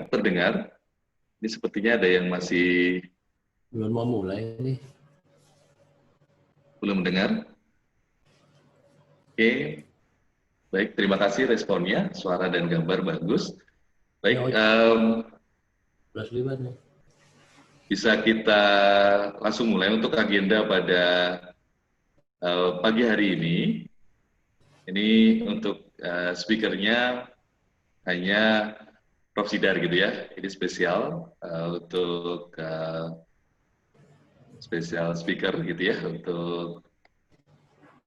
terdengar? Ini sepertinya ada yang masih Belum mau mulai ini. belum mendengar. Oke, baik. Terima kasih responnya. Suara dan gambar bagus. Baik, Ya, 11.5 nih. bisa kita langsung mulai untuk agenda pada pagi hari ini. Ini untuk speakernya hanya Prof. Sidar gitu ya. Ini spesial untuk spesial speaker gitu ya untuk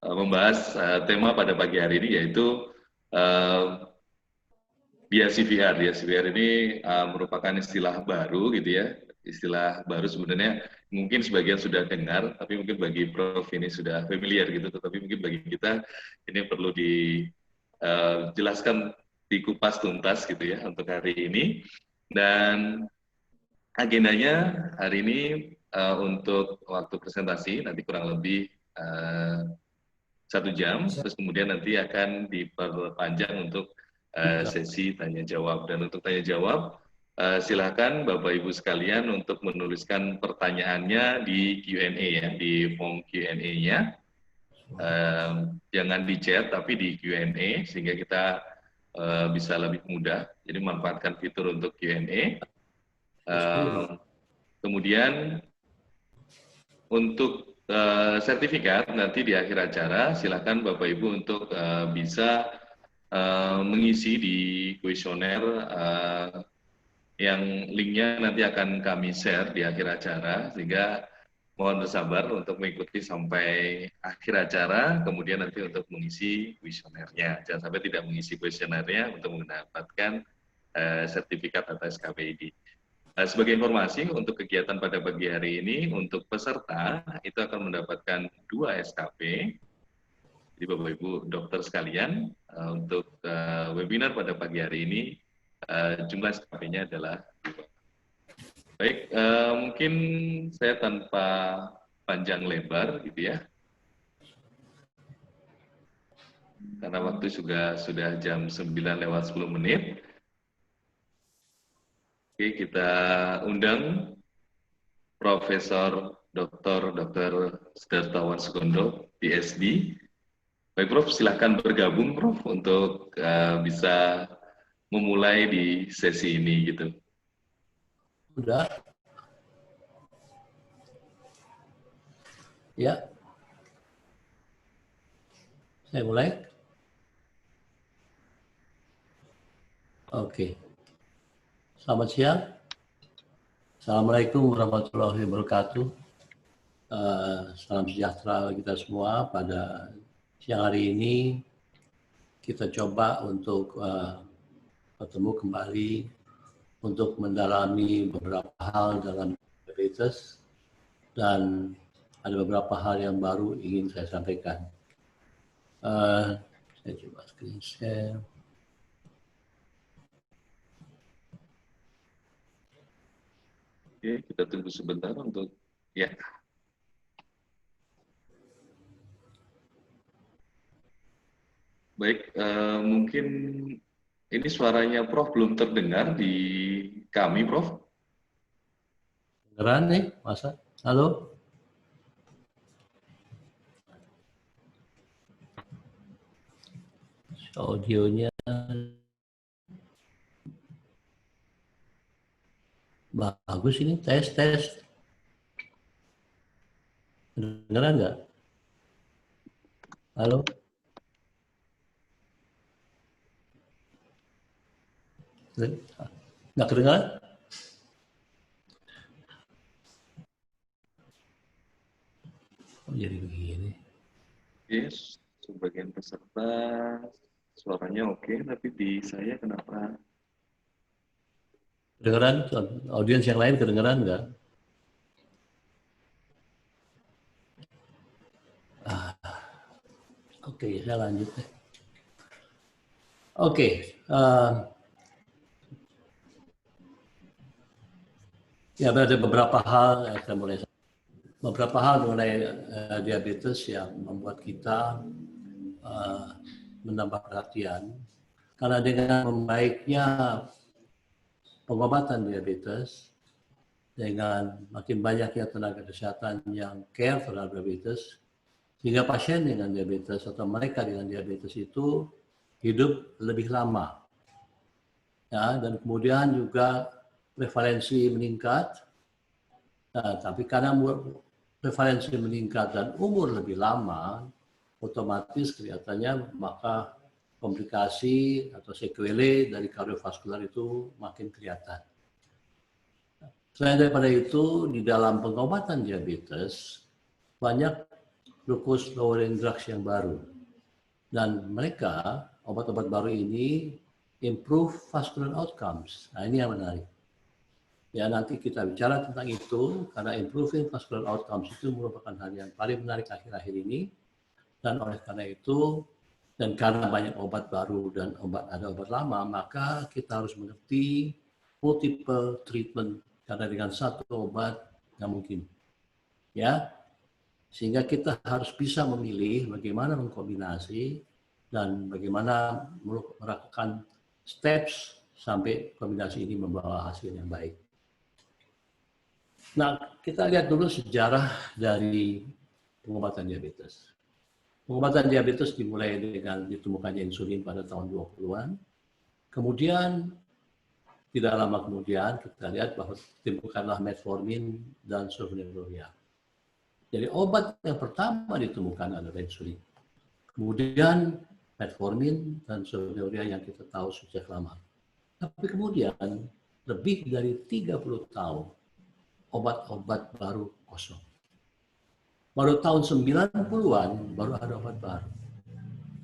membahas tema pada pagi hari ini yaitu BIA-CVR. BIA-CVR ini merupakan istilah baru gitu ya. Istilah baru sebenarnya mungkin sebagian sudah dengar, tapi mungkin bagi Prof ini sudah familiar gitu. Tetapi mungkin bagi kita ini perlu dijelaskan dikupas tuntas gitu ya untuk hari ini. Dan agendanya hari ini untuk waktu presentasi nanti kurang lebih 1 jam, terus kemudian nanti akan diperpanjang untuk sesi tanya jawab. Dan untuk tanya jawab, silakan Bapak Ibu sekalian untuk menuliskan pertanyaannya di Q&A ya, di form Q&A-nya. Jangan di chat tapi di Q&A sehingga kita bisa lebih mudah. Jadi manfaatkan fitur untuk Q&A. Kemudian untuk sertifikat nanti di akhir acara silakan Bapak Ibu untuk bisa mengisi di kuesioner yang linknya nanti akan kami share di akhir acara, sehingga mohon bersabar untuk mengikuti sampai akhir acara, kemudian nanti untuk mengisi kuesionernya. Jangan sampai tidak mengisi kuesionernya untuk mendapatkan sertifikat atau SKPID. Sebagai informasi untuk kegiatan pada pagi hari ini, untuk peserta itu akan mendapatkan 2 SKP. Jadi Bapak Ibu dokter sekalian, untuk webinar pada pagi hari ini, jumlah SKP-nya adalah 2. Baik, mungkin saya tanpa panjang lebar gitu ya, karena waktu sudah jam 9:10. Oke, kita undang Profesor Dr. Sedartawan Sukondo, PhD. Baik Prof, silahkan bergabung Prof untuk bisa memulai di sesi ini gitu. Udah. Ya. Saya mulai. Oke. Selamat siang. Assalamualaikum warahmatullahi wabarakatuh. Salam sejahtera kita semua. Pada siang hari ini kita coba untuk bertemu kembali untuk mendalami beberapa hal dalam diabetes, dan ada beberapa hal yang baru ingin saya sampaikan. Saya coba screen share. Oke, kita tunggu sebentar untuk ya. Baik, mungkin ini suaranya Prof belum terdengar di kami, Prof. Kedengeran nih, masa? Halo? Audionya bagus ini, tes. Kedengeran nggak? Halo? Nggak kedengeran? Oh, jadi begini. Yes, sebagian peserta suaranya oke, tapi di saya kenapa? Kedengeran? Audiens yang lain kedengeran nggak? Oke, saya lanjut deh. Oke, ya ada beberapa hal yang saya mulai. Beberapa hal mengenai diabetes yang membuat kita menambah perhatian, karena dengan membaiknya pengobatan diabetes dengan makin banyaknya tenaga kesehatan yang care terhadap diabetes, sehingga pasien dengan diabetes atau mereka dengan diabetes itu hidup lebih lama. Ya, dan kemudian juga prevalensi meningkat. Nah, tapi karena prevalensi meningkat dan umur lebih lama, otomatis kelihatannya maka komplikasi atau sequelae dari kardiovaskular itu makin kelihatan. Selain daripada itu, di dalam pengobatan diabetes, banyak glucose lowering drugs yang baru. Dan mereka, obat-obat baru ini, improve vascular outcomes. Nah, ini yang menarik. Ya, nanti kita bicara tentang itu, karena improving vascular outcomes itu merupakan hal yang paling menarik akhir-akhir ini. Dan oleh karena itu, dan karena banyak obat baru dan ada obat lama, maka kita harus mengerti multiple treatment, karena dengan satu obat nggak mungkin. Ya, sehingga kita harus bisa memilih bagaimana mengkombinasi dan bagaimana melakukan steps sampai kombinasi ini membawa hasil yang baik. Nah, kita lihat dulu sejarah dari pengobatan diabetes. Pengobatan diabetes dimulai dengan ditemukannya insulin pada tahun 20-an. Kemudian, tidak lama kemudian kita lihat bahwa ditemukanlah metformin dan sulfonylurea. Jadi obat yang pertama ditemukan adalah insulin. Kemudian metformin dan sulfonylurea yang kita tahu sejak lama. Tapi kemudian lebih dari 30 tahun obat-obat baru kosong. Baru tahun 90-an baru ada obat baru.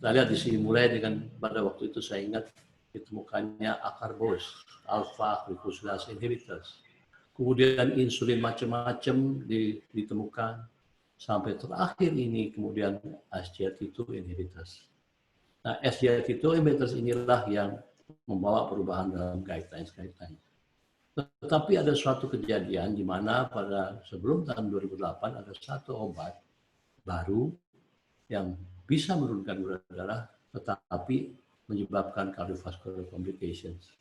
Kita lihat di sini mulai dengan pada waktu itu saya ingat ditemukannya acarbose, alpha glucosidase inhibitors. Kemudian insulin macam-macam ditemukan sampai terakhir ini kemudian SGLT2 inhibitors. Nah, SGLT2 inhibitors inilah yang membawa perubahan dalam guidelines. Tetapi ada suatu kejadian di mana pada sebelum tahun 2008 ada satu obat baru yang bisa menurunkan gula darah tetapi menyebabkan cardiovascular complications.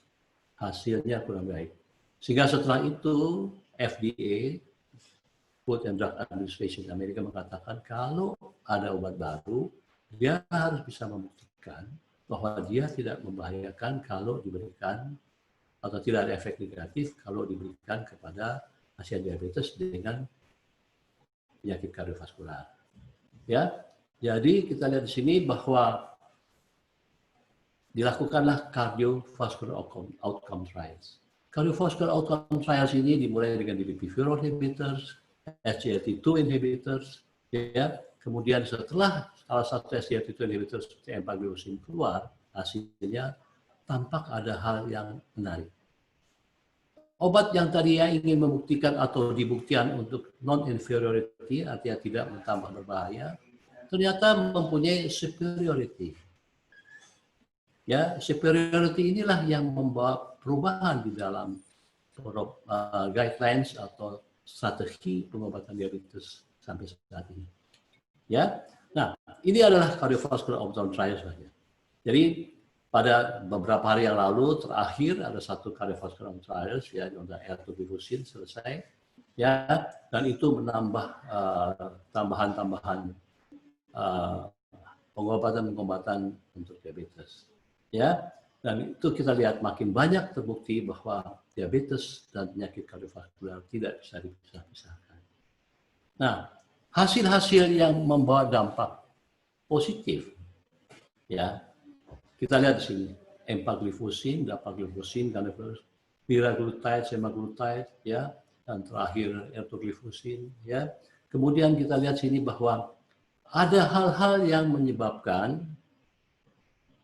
Hasilnya kurang baik. Sehingga setelah itu FDA, Food and Drug Administration Amerika mengatakan kalau ada obat baru, dia harus bisa membuktikan bahwa dia tidak membahayakan kalau diberikan atau tidak ada efek negatif kalau diberikan kepada pasien diabetes dengan penyakit kardiovaskular. Ya, jadi kita lihat di sini bahwa dilakukanlah cardiovascular outcome trials. Cardiovascular outcome trials ini dimulai dengan DPP-4 inhibitors, SGLT2 inhibitors, ya. Kemudian setelah salah satu SGLT2 inhibitors seperti empagliflozin keluar, hasilnya tampak ada hal yang menarik. Obat yang tadinya ingin membuktikan atau dibuktikan untuk non-inferiority, artinya tidak tambah berbahaya, ternyata mempunyai superiority. Ya, superiority inilah yang membawa perubahan di dalam guidelines atau strategi pengobatan diabetes sampai saat ini. Ya, nah ini adalah cardiovascular outcome trial saja. Jadi pada beberapa hari yang lalu terakhir ada satu cardiovascular trials ya untuk ertugrifosine selesai ya, dan itu menambah tambahan-tambahan pengobatan untuk diabetes. Ya, dan itu kita lihat makin banyak terbukti bahwa diabetes dan penyakit kardiovaskular tidak bisa dipisah-pisahkan. Nah, hasil-hasil yang membawa dampak positif, ya, kita lihat di sini, empagliflozin, dapagliflozin, liraglutide, semaglutide, ya, dan terakhir ertugrifosine, ya. Kemudian kita lihat sini bahwa ada hal-hal yang menyebabkan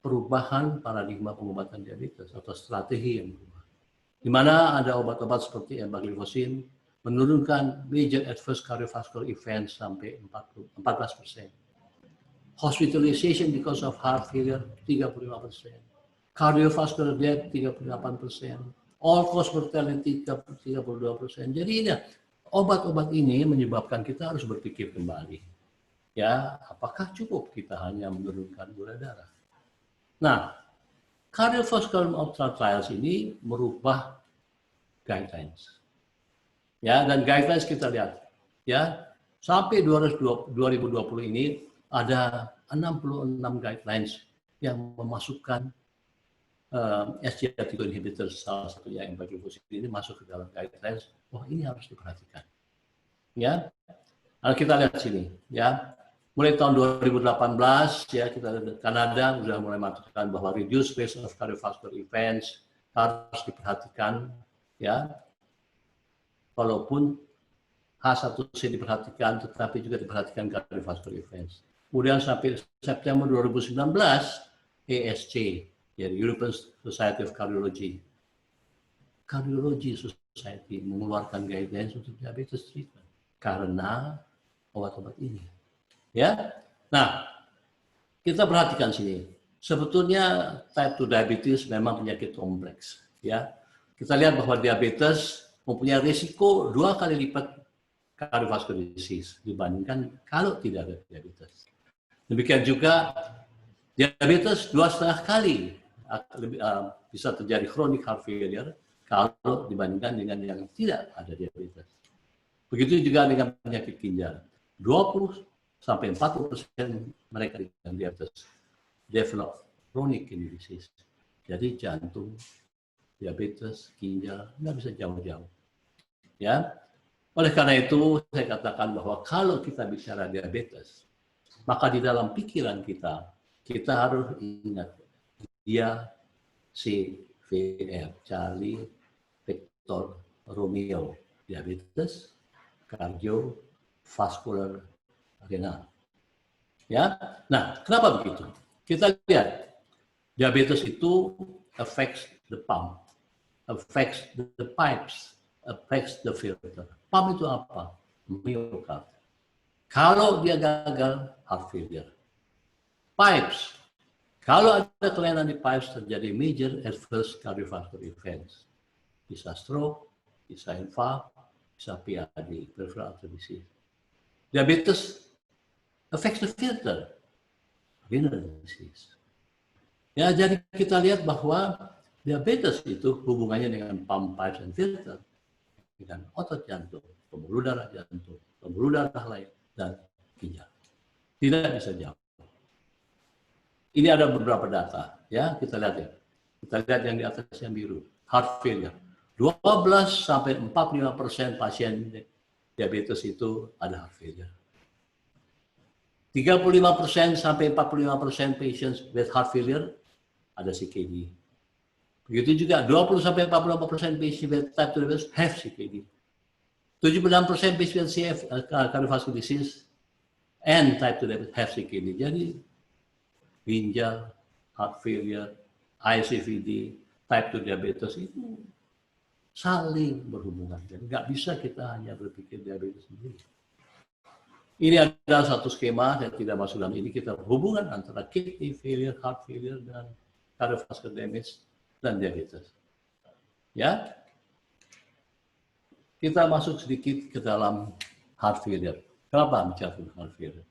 perubahan paradigma pengobatan diabetes atau strategi yang berubah. Di mana ada obat-obat seperti empagliflozin menurunkan major adverse cardiovascular events sampai 14%. Hospitalization because of heart failure 35%. Cardiovascular death 38%. All-cause mortality 32%. Jadi ini obat-obat ini menyebabkan kita harus berpikir kembali. Ya, apakah cukup kita hanya menurunkan gula darah? Nah, cardiovascular outcome trials ini merubah guidelines. Ya, dan guidelines kita lihat, ya, sampai 2020 ini ada 66 guidelines yang memasukkan SGLT2 inhibitor, salah satunya empagliflozin ini masuk ke dalam guidelines. Wah, ini harus diperhatikan. Ya, kalau kita lihat sini, ya, mulai tahun 2018 ya kita Kanada sudah mulai mengatakan bahwa reduce risk of cardiovascular events harus diperhatikan, ya, walaupun H1C diperhatikan, tetapi juga diperhatikan cardiovascular events. Kemudian sampai September 2019, ESC, ya, European Society of Cardiology, Cardiology Society mengeluarkan guidelines untuk diabetes treatment karena obat-obat ini. Ya, nah kita perhatikan sini. Sebetulnya type 2 diabetes memang penyakit kompleks. Ya, kita lihat bahwa diabetes mempunyai risiko 2 kali lipat cardiovascular disease dibandingkan kalau tidak ada diabetes. Demikian juga diabetes 2,5 kali bisa terjadi chronic heart failure kalau dibandingkan dengan yang tidak ada diabetes. Begitu juga dengan penyakit ginjal. 20 sampai 40% mereka dengan diabetes develop chronic kidney disease. Jadi jantung, diabetes, ginjal nggak bisa jauh-jauh. Ya, oleh karena itu saya katakan bahwa kalau kita bicara diabetes, maka di dalam pikiran kita harus ingat dia CVR, Charlie Victor Romeo, diabetes, cardiovascular, renal. Ya, nah kenapa begitu? Kita lihat diabetes itu affects the pump, affects the pipes, affects the filter. Pump itu apa? Myocard. Kalau dia gagal, heart failure. Pipes. Kalau ada kelainan di pipes terjadi major adverse cardiovascular events. Bisa stroke, bisa infark, bisa PAD, peripheral artery disease. Diabetes affects the filter, renal disease. Ya, jadi kita lihat bahwa diabetes itu hubungannya dengan pump, pipes, and filter, dengan otot jantung, pembuluh darah jantung, pembuluh darah lain, dan ginjal. Tidak bisa jauh. Ini ada beberapa data, ya, kita lihat ya. Kita lihat yang di atas yang biru, heart failure. 12 sampai 45% pasien diabetes itu ada heart failure. 35% sampai 45% patients with heart failure ada CKD. Begitu juga 20 sampai 45% patient with type 2 diabetes have CKD. 76% patient CF cardiovascular disease and type 2 diabetes have CKD. Jadi ginjal, heart failure, ICVD, type 2 diabetes itu saling berhubungan. Jadi nggak bisa kita hanya berpikir diabetes sendiri. Ini adalah satu skema, saya tidak masuk dalam ini, kita hubungan antara kidney failure, heart failure, dan cardiovascular damage, dan diabetes. Ya, kita masuk sedikit ke dalam heart failure. Kenapa bicara tentang heart failure?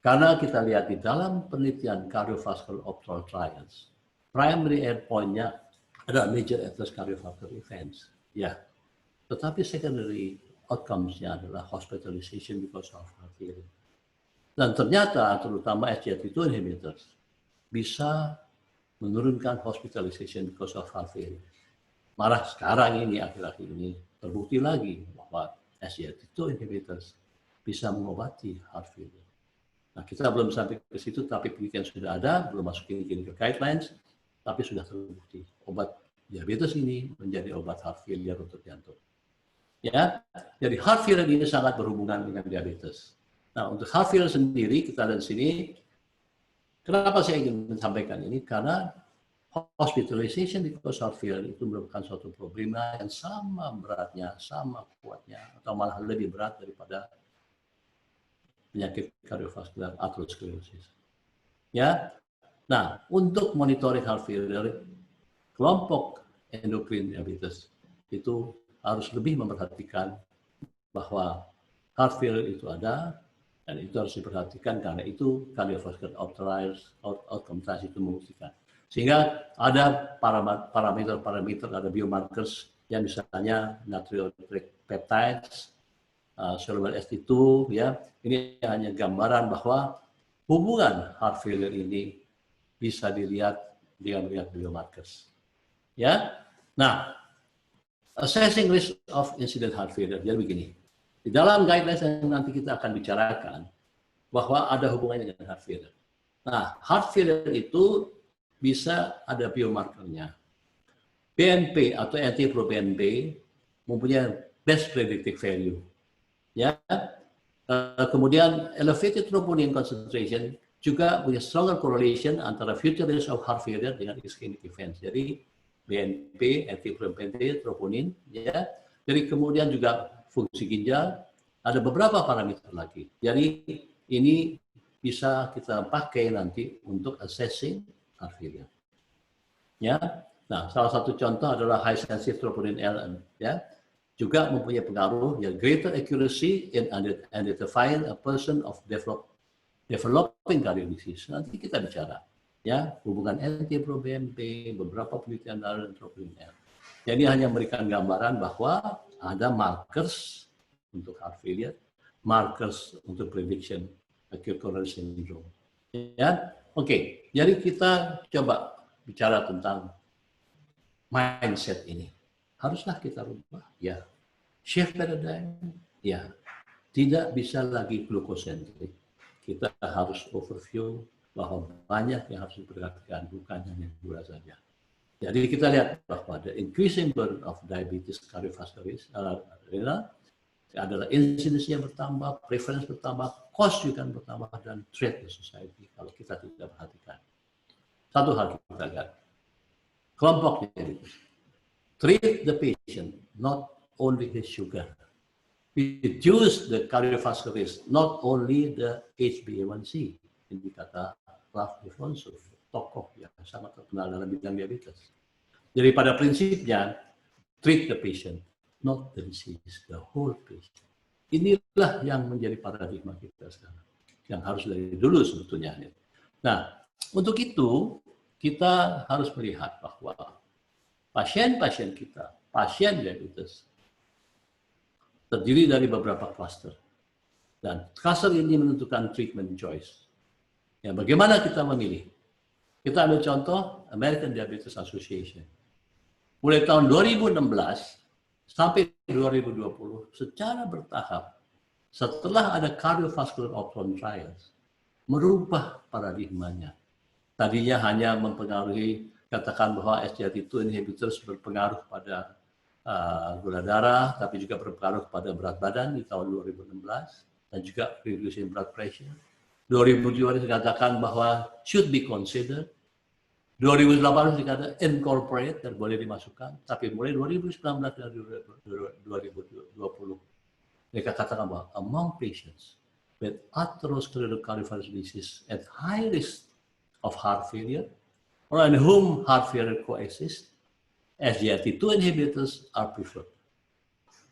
Karena kita lihat di dalam penelitian cardiovascular outcome trials, primary endpoint-nya adalah major adverse cardiovascular events. Ya, tetapi secondary outcomes-nya adalah hospitalization because of heart failure. Dan ternyata terutama SGLT2 inhibitors bisa menurunkan hospitalization because of heart failure. Malah sekarang ini, akhir-akhir ini, terbukti lagi bahwa SGLT2 inhibitors bisa mengobati heart failure. Nah, kita belum sampai ke situ, tapi penelitian sudah ada, belum masuk ke guidelines, tapi sudah terbukti. Obat diabetes ini menjadi obat heart failure untuk jantung. Ya, jadi heart failure ini sangat berhubungan dengan diabetes. Nah, untuk heart failure sendiri, kita lihat sini, kenapa saya ingin menyampaikan ini? Karena hospitalization because heart failure itu merupakan suatu problema yang sama beratnya, sama kuatnya, atau malah lebih berat daripada penyakit kardiovaskular atherosclerosis. Ya, nah untuk monitoring heart failure, kelompok endokrin diabetes itu harus lebih memperhatikan bahwa heart failure itu ada, dan itu harus diperhatikan karena itu cardiovascular outcome trials itu membuktikan. Sehingga ada parameter, ada biomarkers Ya, misalnya natriuretic peptides, soluble ST2, ya. Ini hanya gambaran bahwa hubungan heart failure ini bisa dilihat dengan melihat biomarkers. Ya. Nah, assessing risk of incident heart failure. Jadi begini. Di dalam guidelines yang nanti kita akan bicarakan bahwa ada hubungannya dengan heart failure. Nah, heart failure itu bisa ada biomarkernya. BNP atau NT-proBNP mempunyai best predictive value. Ya. Kemudian elevated troponin concentration juga punya stronger correlation antara future risk of heart failure dengan ischemic events. Jadi BNP, NT-proBNP, troponin, ya. Jadi kemudian juga fungsi ginjal, ada beberapa parameter lagi. Jadi ini bisa kita pakai nanti untuk assessing heart failure. Ya. Nah, salah satu contoh adalah high sensitive troponin L, ya. Juga mempunyai pengaruh, ya, greater accuracy in identifying a person of developing cardiac disease. Nanti kita bicara, ya, hubungan NT-proBNP, beberapa penelitian dan troponin L. Jadi hanya memberikan gambaran bahwa ada markers untuk heart failure, markers untuk prediction acute coronary syndrome. Ya, oke. Jadi kita coba bicara tentang mindset ini. Haruskah kita rubah? Ya. Shift paradigm? Ya. Tidak bisa lagi glukosentrik. Kita harus overview bahwa banyak yang harus diperhatikan, bukan hanya gula saja. Jadi kita lihat bahwa the increasing burden of diabetes cardiovascular adalah incidence yang bertambah, prevalence bertambah, cost juga bertambah, dan threat to society kalau kita tidak perhatikan. Satu hal kita lihat, kelompoknya, treat the patient, not only his sugar. Reduce the cardiovascular risk, not only the HbA1c. Ini kata Ralph Defonso, tokoh yang sangat terkenal dalam bidang diabetes. Jadi pada prinsipnya, treat the patient, not the disease, the whole patient. Inilah yang menjadi paradigma kita sekarang, yang harus dari dulu sebetulnya. Nah, untuk itu kita harus melihat bahwa pasien-pasien kita, pasien diabetes, terdiri dari beberapa cluster. Dan cluster ini menentukan treatment choice. Ya, bagaimana kita memilih? Kita ambil contoh American Diabetes Association. Mulai tahun 2016 sampai 2020, secara bertahap, setelah ada cardiovascular outcome trials, merubah paradigmanya. Tadinya hanya mempengaruhi, katakan bahwa SGLT2 inhibitors berpengaruh pada gula darah, tapi juga berpengaruh pada berat badan di tahun 2016, dan juga reducing blood pressure. 2017 dikatakan bahwa should be considered. 2018 dikatakan incorporate, dan boleh dimasukkan. Tapi mulai 2019 dan 2020, mereka katakan bahwa among patients with atherosclerotic cardiovascular disease at high risk of heart failure, or in whom heart failure coexists, SGLT2 inhibitors are preferred.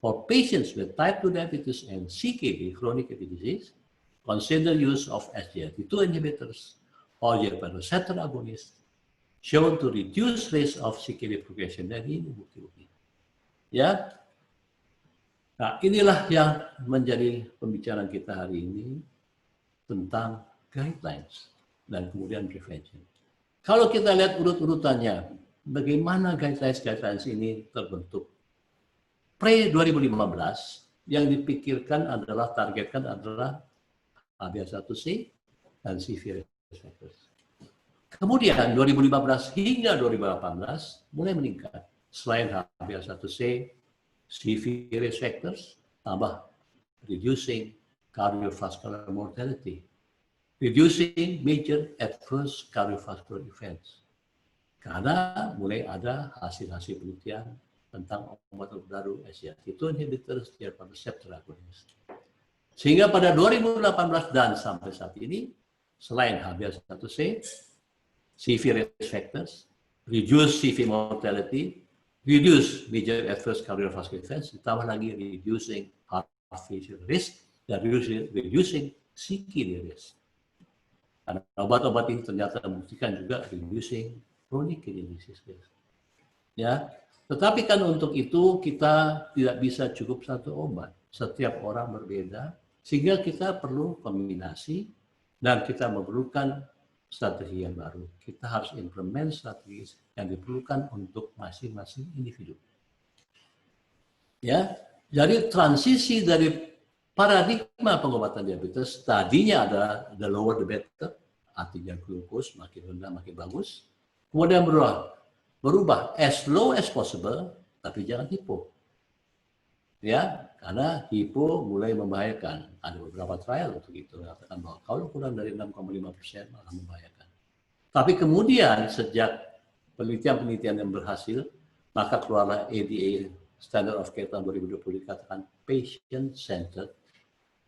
For patients with type 2 diabetes and CKD, chronic kidney disease, consider use of SGLT2 inhibitors or GLP-1 receptor agonists shown to reduce risk of CKD progression. Dan ini bukti-bukti. Ya. Nah, inilah yang menjadi pembicaraan kita hari ini tentang guidelines dan kemudian prevention. Kalau kita lihat urut-urutannya, bagaimana guidelines ini terbentuk. Pre-2015, yang dipikirkan adalah, targetkan adalah HbA1c dan CV risk factors. Kemudian 2015 hingga 2018 mulai meningkat. Selain HbA1c, CV risk factors, tambah reducing cardiovascular mortality, reducing major adverse cardiovascular events. Karena mulai ada hasil-hasil penelitian tentang obat baru SGLT2 inhibitors, GLP-1 receptor agonist. Sehingga pada 2018 dan sampai saat ini, selain HbA1c, CV risk factors, reduce CV mortality, reduce major adverse cardiovascular events, ditambah lagi reducing heart failure risk, dan reducing CKD risk. Karena obat-obat ini ternyata membuktikan juga reducing chronic kidney disease risk. Ya, Tetapi kan untuk itu kita tidak bisa cukup satu obat. Setiap orang berbeda, sehingga kita perlu kombinasi dan kita memerlukan strategi yang baru. Kita harus implement strategi yang diperlukan untuk masing-masing individu. Ya, jadi transisi dari paradigma pengobatan diabetes tadinya adalah the lower the better, artinya glukos makin rendah makin bagus. Kemudian berubah as low as possible, tapi jangan hipo. Ya, karena hipo mulai membahayakan. Ada beberapa trial untuk itu mengatakan bahwa kalau kurang dari 6,5% malah membahayakan. Tapi kemudian sejak penelitian-penelitian yang berhasil, maka keluarlah ADA Standard of Care tahun 2020 dikatakan patient-centered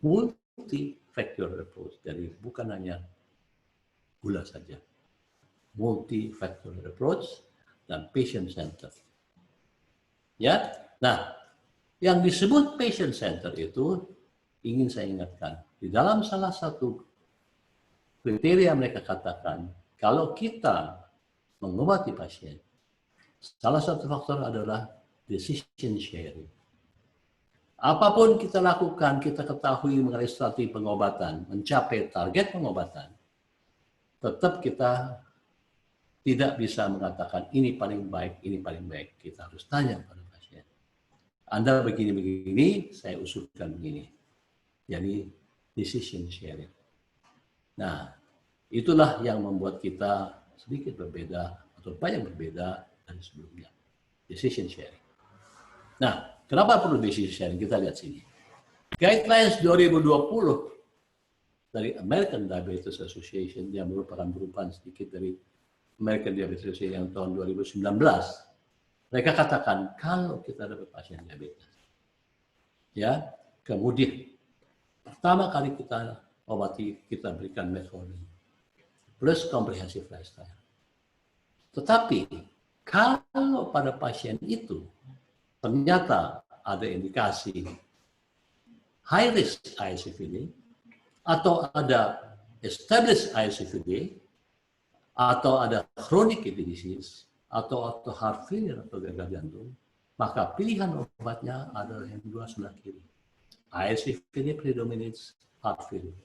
multi-factor approach. Jadi bukan hanya gula saja, multi-factor approach dan patient-centered. Ya, nah, yang disebut patient-centered itu ingin saya ingatkan, di dalam salah satu kriteria mereka katakan, kalau kita mengobati pasien, salah satu faktor adalah decision sharing. Apapun kita lakukan, kita ketahui mengenai strategi pengobatan, mencapai target pengobatan, tetap kita tidak bisa mengatakan ini paling baik, ini paling baik. Kita harus tanya pada pasien. Anda begini-begini, saya usulkan begini. Jadi decision sharing. Nah, itulah yang membuat kita sedikit berbeda atau banyak berbeda dari sebelumnya. Decision sharing. Nah, kenapa perlu decision sharing? Kita lihat sini. Guidelines 2020 dari American Diabetes Association yang merupakan perubahan sedikit dari American Diabetes Association yang tahun 2019. Mereka katakan kalau kita dapat pasien diabetes, ya, kemudian pertama kali kita obati, kita berikan metformin plus comprehensive lifestyle. Tetapi kalau pada pasien itu ternyata ada indikasi high risk ISCVD atau ada established ISCVD atau ada chronic kidney disease atau heart failure atau gagal jantung, maka pilihan obatnya adalah yang dua sebelah kiri. ISCVD predominates heart failure.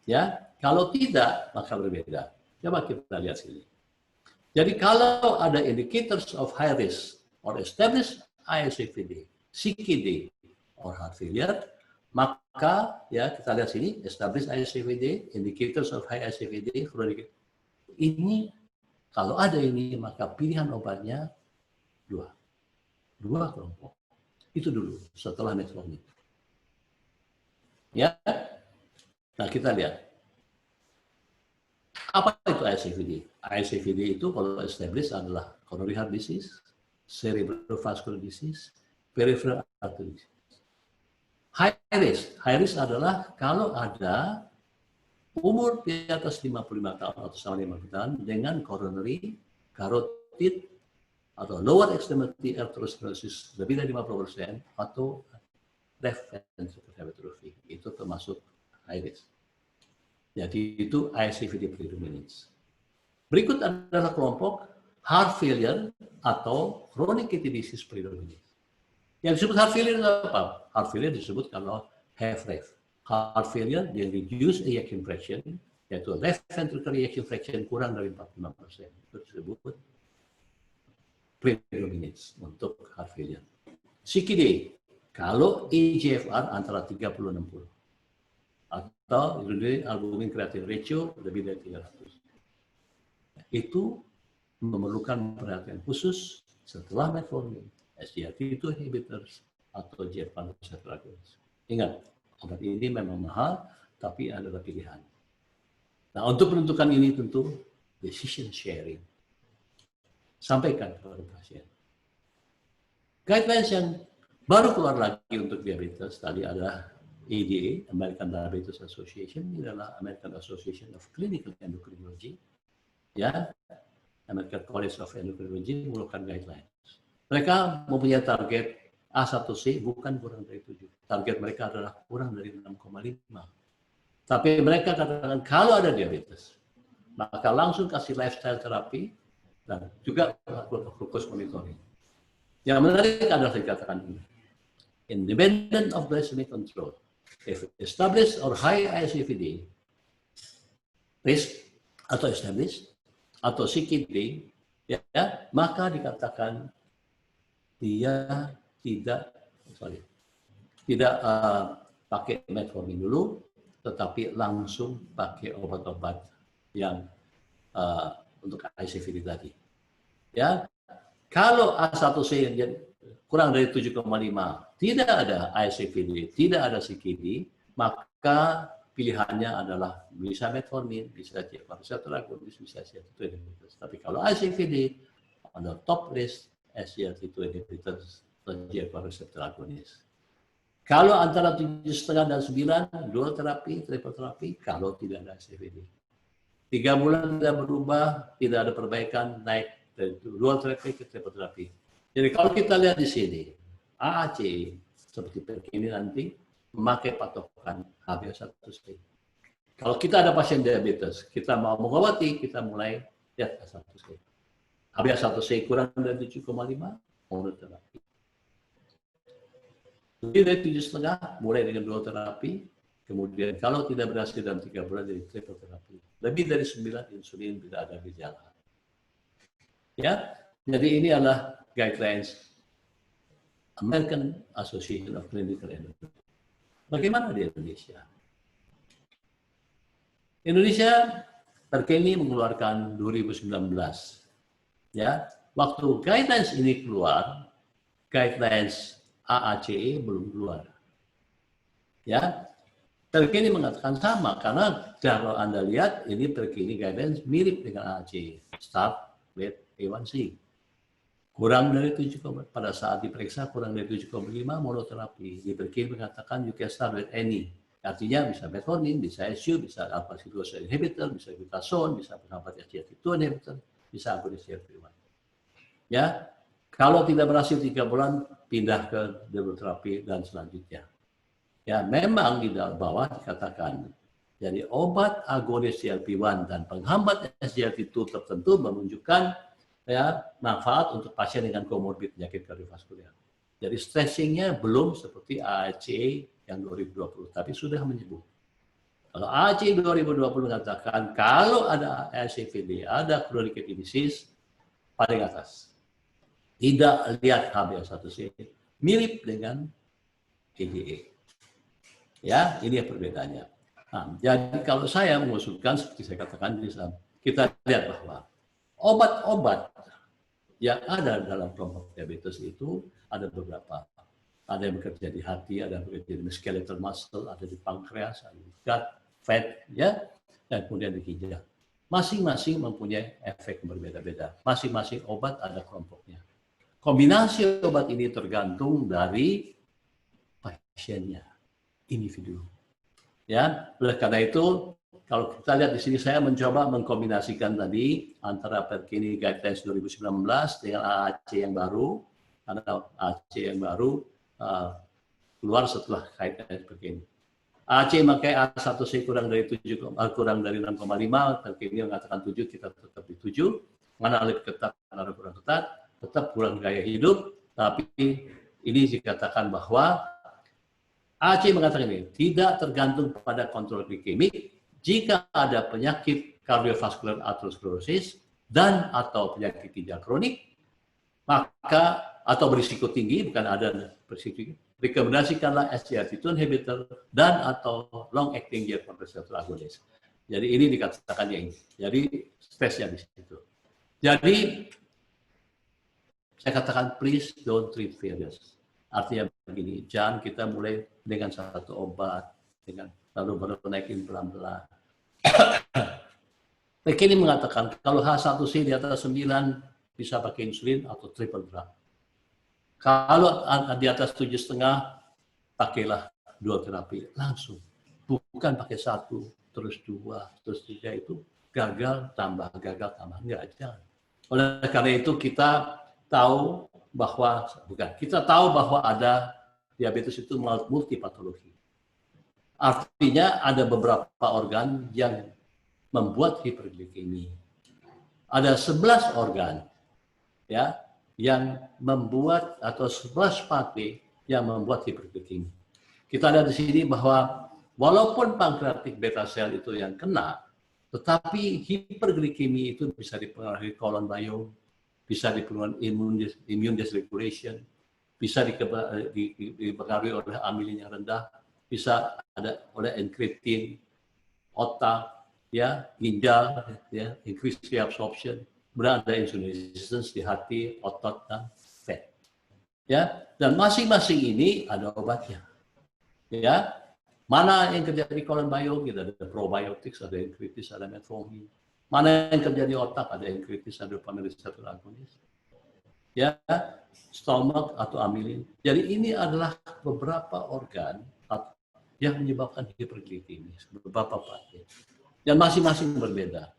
Ya, kalau tidak maka berbeda. Coba kita lihat sini. Jadi kalau ada indicators of high risk or established ISCVD, CKD or heart failure, maka ya kita lihat sini established ISCVD, indicators of high ISCVD, chronic. Ini kalau ada ini maka pilihan obatnya dua kelompok. Itu dulu setelah metformin. Ya, nah kita lihat apa itu ISCVD. ISCVD itu kalau established adalah coronary heart disease, cerebrovascular disease, peripheral artery disease. High risk adalah kalau ada umur di atas 55 tahun atau sama 50 tahun dengan coronary, carotid, atau lower extremity atherosclerosis lebih dari 50% atau left ventricular hypertrophy. Itu termasuk high risk. Jadi itu ISCVD predominance. Berikut adalah kelompok heart failure atau chronic kidney disease predominance. Yang disebut heart failure itu apa? Heart failure disebut kalau HFrEF. Heart failure yang reduce ejection fraction, yaitu left ventricular ejection fraction kurang dari 45%. Itu disebut predominance untuk heart failure. CKD, kalau eGFR antara 30-60. Atau albumin creatinine ratio lebih dari 300. Itu memerlukan perhatian khusus setelah metformin, SGLT2 inhibitors, atau GLP-1 receptor agonist. Ingat, obat ini memang mahal, tapi adalah pilihan. Nah, untuk menentukan ini tentu decision sharing. Sampaikan kepada pasien. Guidelines yang baru keluar lagi untuk diabetes tadi adalah ADA, American Diabetes Association, ini adalah American Association of Clinical Endocrinology, ya, American College of Endocrinology mengeluarkan guidelines. Mereka mempunyai target A1C bukan kurang dari 7. Target mereka adalah kurang dari 6,5. Tapi mereka katakan kalau ada diabetes, maka langsung kasih lifestyle terapi dan juga glucose monitoring. Yang menarik adalah dikatakan ini. Independent of glycemic control, if established or high ISFPD, risk atau established atau CKD, ya, maka dikatakan dia tidak pakai metformin dulu, tetapi langsung pakai obat-obat yang untuk ICVD tadi. Ya, kalau A1C kurang dari 7,5, tidak ada ICVD, tidak ada CKD, maka pilihannya adalah bisa metformin, bisa GLP-1 reseptor agonis, bisa SGLT2 inhibitors. Tapi kalau ICVD, ada top list SGLT2 inhibitors dan GLP-1 reseptor agonis. Kalau antara 7,5 dan 9, dual terapi, triple terapi, kalau tidak ada ICVD. 3 bulan tidak berubah, tidak ada perbaikan, naik dari dual terapi ke triple terapi. Jadi kalau kita lihat di sini, AAC seperti begini nanti memakai patokan HbA1c. Kalau kita ada pasien diabetes, kita mau mengobati, kita mulai lihat HbA1c. HbA1c kurang dari 7,5, monoterapi. Lebih dari 7,5, mulai dengan dual terapi. Kemudian kalau tidak berhasil dalam 3 bulan, jadi triple terapi. Lebih dari 9, insulin tidak ada gejala. Ya, jadi ini adalah guidelines American Association of Clinical Endocrinology. Bagaimana di Indonesia? Indonesia terkini mengeluarkan 2019. Ya, waktu guidelines ini keluar, guidelines AACE belum keluar. Ya, terkini mengatakan sama karena kalau Anda lihat ini terkini guidelines mirip dengan AACE. Start with A1C. Kurang dari 7, pada saat diperiksa kurang dari 7,5 monoterapi. Terkini mengatakan you can start with any. Artinya bisa metformin, bisa SU, bisa alpha-synuclein inhibitor, bisa glucagon, bisa penambat SGLT2 inhibitor, bisa agonis GLP-1. Ya, kalau tidak berhasil 3 bulan, pindah ke double terapi dan selanjutnya. Ya, memang di bawah dikatakan, jadi obat agonis GLP-1 dan penghambat SGLT2 tertentu menunjukkan ya, manfaat untuk pasien dengan komorbid penyakit kardiovaskuler. Jadi stressingnya belum seperti AACE yang 2020, tapi sudah menyebut. Kalau AACE 2020 mengatakan kalau ada ACVD, ada chronic kidney disease, paling atas. Tidak lihat HbA1c, mirip dengan KDA. Ya, ini perbedaannya. Nah, jadi kalau saya mengusulkan, seperti saya katakan, kita lihat bahwa obat-obat yang ada dalam kelompok diabetes itu ada beberapa. Ada yang bekerja di hati, ada yang bekerja di skeletal muscle, ada di pankreas, ada di gut, fat, ya, dan kemudian di ginjal. Masing-masing mempunyai efek yang berbeda-beda. Masing-masing obat ada kelompoknya. Kombinasi obat ini tergantung dari pasiennya, individu. Ya, oleh karena itu, kalau kita lihat di sini saya mencoba mengkombinasikan tadi antara Perkini Guidelines 2019 dengan AAC yang baru, karena AAC yang baru keluar setelah Guidelines Perkini. AAC pakai A1C kurang dari 6,5, Perkini mengatakan 7, kita tetap di 7. Mana lebih ketat, mana kurang ketat, tetap kurang gaya hidup, tapi ini dikatakan bahwa AAC mengatakan ini tidak tergantung pada kontrol glikemik. Jika ada penyakit kardiovaskular atherosclerosis dan atau penyakit ginjal kronik, maka atau berisiko tinggi, bukan ada berisiko tinggi, rekomendasikanlah SGLT2 inhibitor dan atau long acting GLP-1 receptor agonist. Jadi ini dikatakan yang ini. Jadi stresnya di situ. Jadi saya katakan please don't treat failures. Artinya begini, jangan kita mulai dengan satu obat, dengan lalu baru naikin pelan-pelan. Perkini mengatakan kalau H1C di atas 9 bisa pakai insulin atau triple drug. Kalau di atas 7,5 pakailah dual terapi langsung. Bukan pakai 1, terus 2, terus 3 itu gagal tambah. Enggak, jangan. Oleh karena itu kita tahu bahwa ada diabetes itu multipatologi. Artinya ada beberapa organ yang membuat hiperglikemi. Ada 11 organ, ya, yang membuat atau sebelas pathway yang membuat hiperglikemi. Kita lihat di sini bahwa walaupun pankreatik beta sel itu yang kena, tetapi hiperglikemi itu bisa dipengaruhi colon biome, bisa dipengaruhi immune dysregulation, bisa dipengaruhi oleh amilin yang rendah, bisa ada oleh incretin, otak, ya, ginjal, ya, increased reabsorption, kemudian ada insulin resistance di hati, otot, dan fat. Ya, dan masing-masing ini ada obatnya. Ya, mana yang terjadi colon biome, ada probiotics, ada yang kritis, ada metformin. Mana yang terjadi otak, ada yang kritis, ada dopamine receptor agonis. Ya, stomach atau amilin. Jadi ini adalah beberapa organ yang menyebabkan hiperglikemi, beberapa pathway. Dan masing-masing berbeda.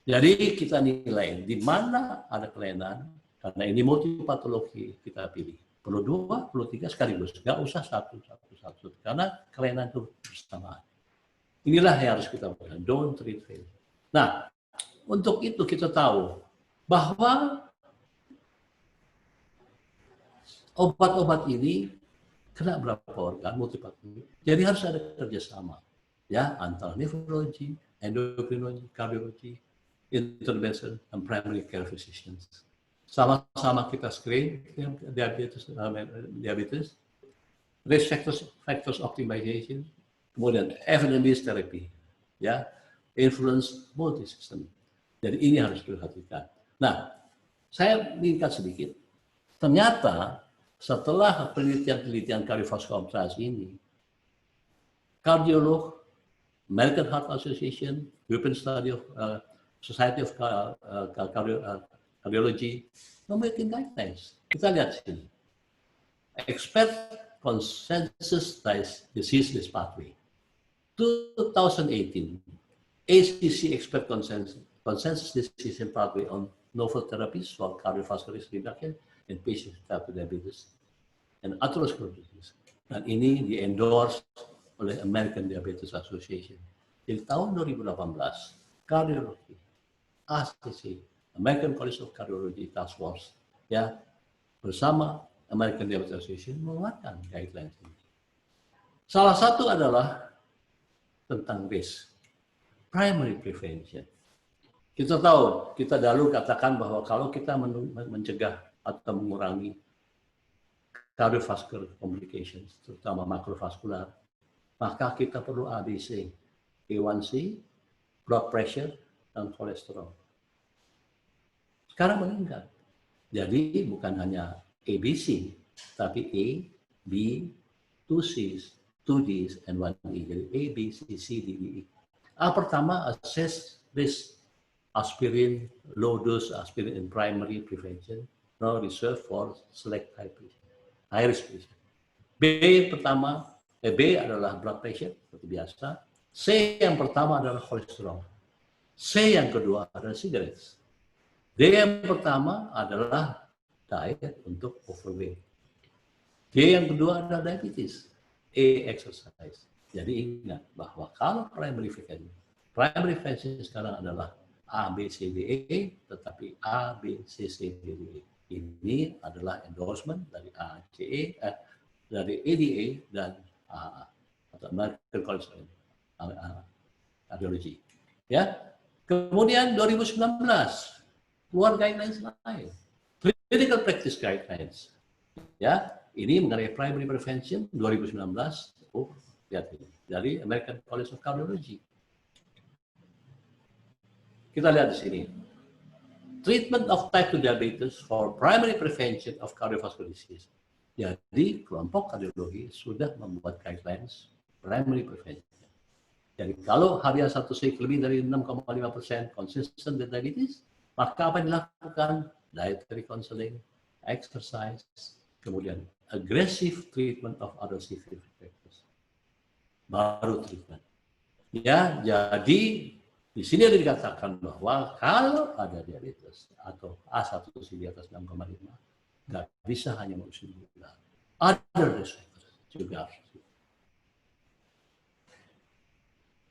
Jadi kita nilai di mana ada kelainan, karena ini multipatologi kita pilih. Perlu 2, perlu 3 sekaligus. Nggak usah satu, karena kelainan itu bersamaan. Inilah yang harus kita lakukan. Don't treat failure. Nah, untuk itu kita tahu bahwa obat-obat ini kena berapa organ, multipatologi. Jadi harus ada kerjasama, ya, antara nefrologi, endokrinologi, kardiologi, intervention, and primary care physicians. Sama-sama kita screen diabetes, risk factors optimization, kemudian evidence-based therapy, ya, influence multisystem. Jadi ini harus diperhatikan. Nah, saya meningkat sedikit. Ternyata setelah penelitian kardiovaskular operasi ini, kardiolog, American Heart Association, European Society of Cardiology memiliki guidelines. Kita lihat sini. Expert Consensus Disease Risk Pathway. 2018, ACC Expert Consensus Decision Pathway on Novel Therapies for Cardiovascular Risk Reduction in Patients with Type 2 Diabetes and Atherosclerosis. Dan ini di-endorse oleh American Diabetes Association. Di tahun 2018, kardiologi, ACC, American College of Cardiology Task Force, ya, bersama American Diabetes Association mengeluarkan guidelines ini. Salah satu adalah tentang risk, primary prevention. Kita tahu, kita dahulu katakan bahwa kalau kita mencegah atau mengurangi cardiovascular complications, terutama makrovaskular, maka kita perlu ABC, A1C, blood pressure, dan kolesterol. Sekarang meningkat. Jadi bukan hanya ABC, tapi A, B, 2Cs, 2Ds, and 1E. Jadi A, B, C, D, E. Pertama, assess risk aspirin, low dose aspirin in primary prevention, no reserve for select type patient, high risk patient. B adalah blood pressure seperti biasa. C yang pertama adalah kolesterol. C yang kedua adalah cigarettes. D yang pertama adalah diet untuk overweight. D yang kedua adalah diabetes. E exercise. Jadi ingat bahwa kalau primary prevention sekarang adalah A, B, C, D, E, tetapi A, B, C, D, E. Ini adalah endorsement dari ACE, dari ADA dan atau American College of Cardiology. Ya. Kemudian 2019 keluar guidelines lain, clinical practice guidelines. Ya, ini mengenai primary prevention 2019. Lihat ini dari American College of Cardiology. Kita lihat di sini. Treatment of type 2 diabetes for primary prevention of cardiovascular disease. Jadi kelompok kardiologi sudah membuat guidelines primary prevention. Jadi kalau HbA1c lebih dari 6,5% consistent with diabetes, maka apa yang dilakukan? Dietary counseling, exercise, kemudian aggressive treatment of other severe factors. Baru treatment. Ya, jadi di sini ada dikatakan bahwa kalau ada diabetes atau A1C di atas 6,5, nggak bisa hanya insulin gula. Other risk factors juga harus.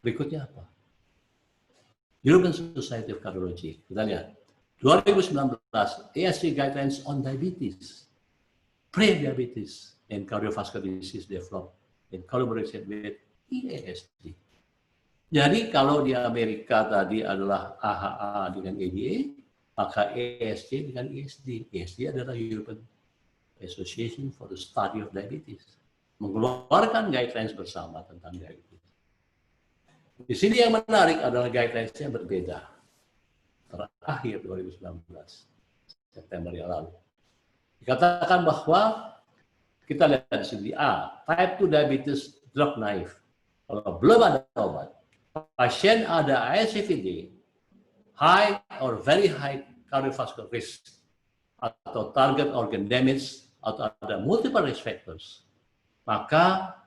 Berikutnya apa? European Society of Cardiology. Kita lihat. 2019 ASC guidelines on diabetes, pre-diabetes, and cardiovascular disease developed in collaboration with EASD. Jadi kalau di Amerika tadi adalah AHA dengan ADA, maka ESD dengan ESD. ESD adalah European Association for the Study of Diabetes, mengeluarkan guidelines bersama tentang diabetes. Di sini yang menarik adalah guidelines-nya berbeda. Terakhir 2019, September yang lalu. Dikatakan bahwa kita lihat di sini A, type 2 diabetes drug naive. Kalau belum ada obat, pasien ada ASCVD, high or very high cardiovascular risk, atau target organ damage, atau ada multiple risk factors, maka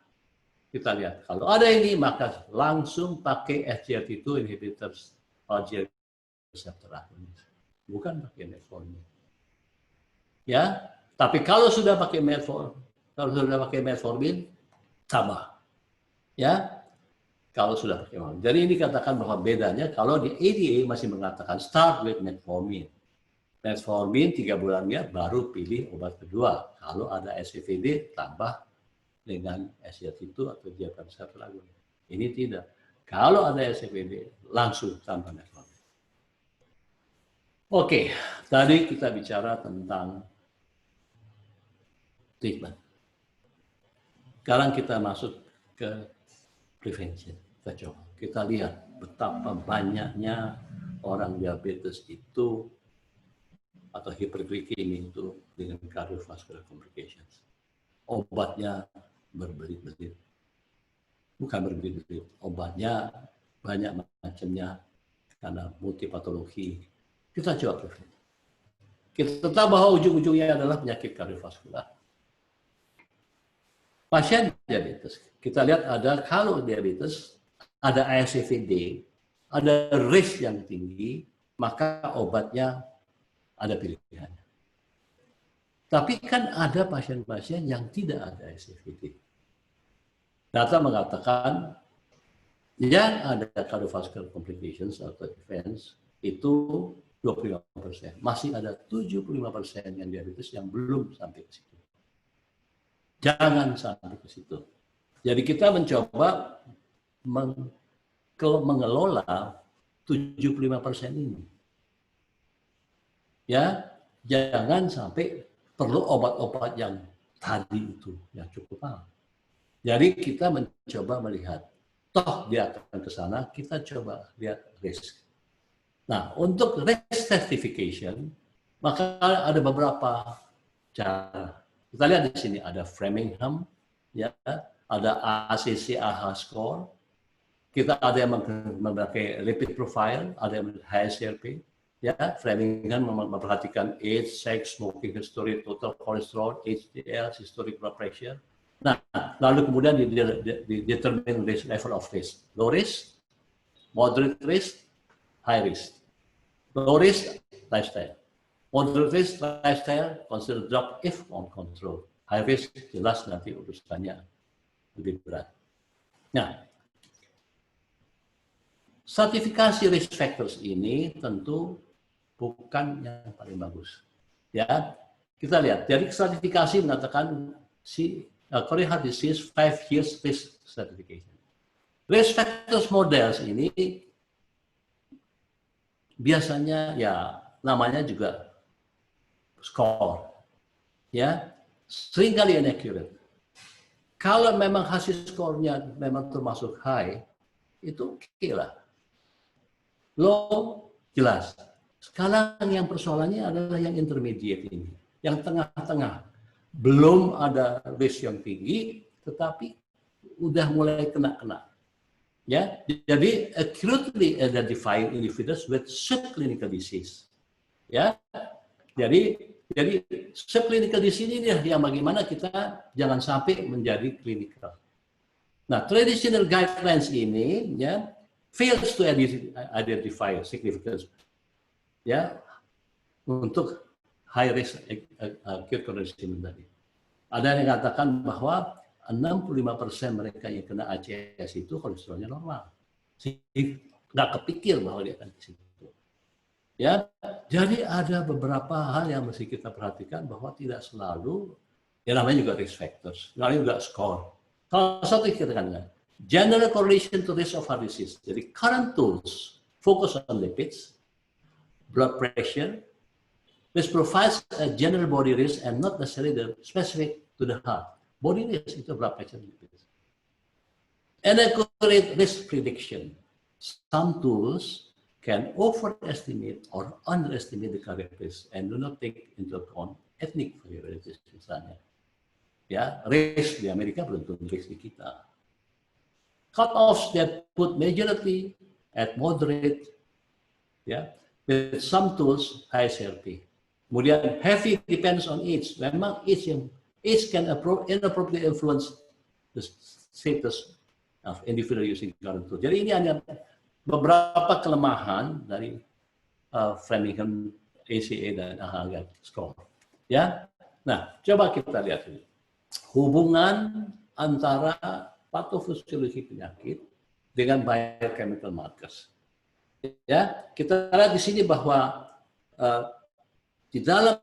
kita lihat, kalau ada ini, maka langsung pakai SGLT2 inhibitors atau GLP receptor agonist, bukan pakai metformin. Ya, tapi kalau sudah pakai metformin, sama. Ya, kalau sudah pakai metformin. Jadi ini katakan bahwa bedanya kalau di ADA masih mengatakan start with metformin. Metformin 3 bulannya baru pilih obat kedua. Kalau ada SCVD tambah dengan SGLT2 atau GLP receptor agonist. Ini tidak. Kalau ada SCVD langsung tambah metformin. Oke, tadi kita bicara tentang treatment. Sekarang kita masuk ke prevention. Kita lihat betapa banyaknya orang diabetes itu atau hyperglycemia itu dengan cardiovascular complications. Obatnya berbelit-belit. Bukan berbelit-belit, obatnya banyak macamnya karena multipatologi. Kita coba prevention. Kita tahu bahwa ujung-ujungnya adalah penyakit kardiovaskular. Pasien diabetes, kita lihat ada kalau diabetes, ada ASCVD, ada risk yang tinggi, maka obatnya ada pilihan. Tapi kan ada pasien-pasien yang tidak ada ASCVD. Data mengatakan yang ada cardiovascular complications atau events itu 25%. Masih ada 75% yang diabetes yang belum sampai ke situ. Jangan sampai ke situ. Jadi kita mencoba mengelola 75% ini. Ya, jangan sampai perlu obat-obat yang tadi itu yang cukup mahal. Jadi kita mencoba melihat, toh dia akan ke sana, kita coba lihat risk. Nah, untuk risk stratification, maka ada beberapa cara. Kita lihat di sini ada Framingham, ya, ada ACC-AHA score. Kita ada yang memakai lipid profile, ada yang HSCRP. Ya, Framingham memperhatikan age, sex, smoking history, total cholesterol, HDL, systolic blood pressure. Nah, lalu kemudian determine risk level of risk. Low risk, moderate risk, high risk. Low risk, lifestyle. Moderate risk, lifestyle, consider drug if on control. High risk, jelas nanti urusannya lebih berat. Nah, sertifikasi risk factors ini tentu bukan yang paling bagus. Ya, kita lihat. Jadi sertifikasi mengatakan coronary heart disease 5 years risk certification. Risk factors models ini biasanya ya namanya juga score. Ya, seringkali inaccurate. Kalau memang hasil skornya memang termasuk high, itu oke lah. Low, jelas. Sekarang yang persoalannya adalah yang intermediate ini. Yang tengah-tengah. Belum ada risk yang tinggi, tetapi udah mulai kena-kena. Ya, jadi accurately identifying individuals with subclinical disease. Ya, jadi subclinical disease ini yang bagaimana kita jangan sampai menjadi klinikal. Nah, traditional guidelines ini ya fails to identify significance ya untuk high risk acute coronary ischemia tadi. Ada yang mengatakan bahwa 65% mereka yang kena ACS itu kolesterolnya normal. Nggak kepikir bahwa dia akan ke situ. Ya, jadi ada beberapa hal yang mesti kita perhatikan bahwa tidak selalu, ya namanya juga risk factors, namanya juga score. Kalau satu kita katakan, general correlation to risk of heart disease. Jadi current tools focus on lipids, blood pressure, which provides a general body risk and not necessarily the specific to the heart. Body risk itu blood pressure, lipids. And accurate risk prediction. Some tools can overestimate or underestimate the cardiac risk and do not take into account ethnic variabilities misalnya. Ya, risk di Amerika belum tentu risk di kita. Cut-offs that put majority at moderate, ya, with some tools high CRP. Kemudian heavy depends on age. Memang age can inappropriately influence the status of individual using current tool. Jadi ini hanya beberapa kelemahan dari Framingham ACA dan AHA score. Ya, nah coba kita lihat ini hubungan antara patofisiologi penyakit dengan biochemical markers. Ya, kita lihat di sini bahwa di dalam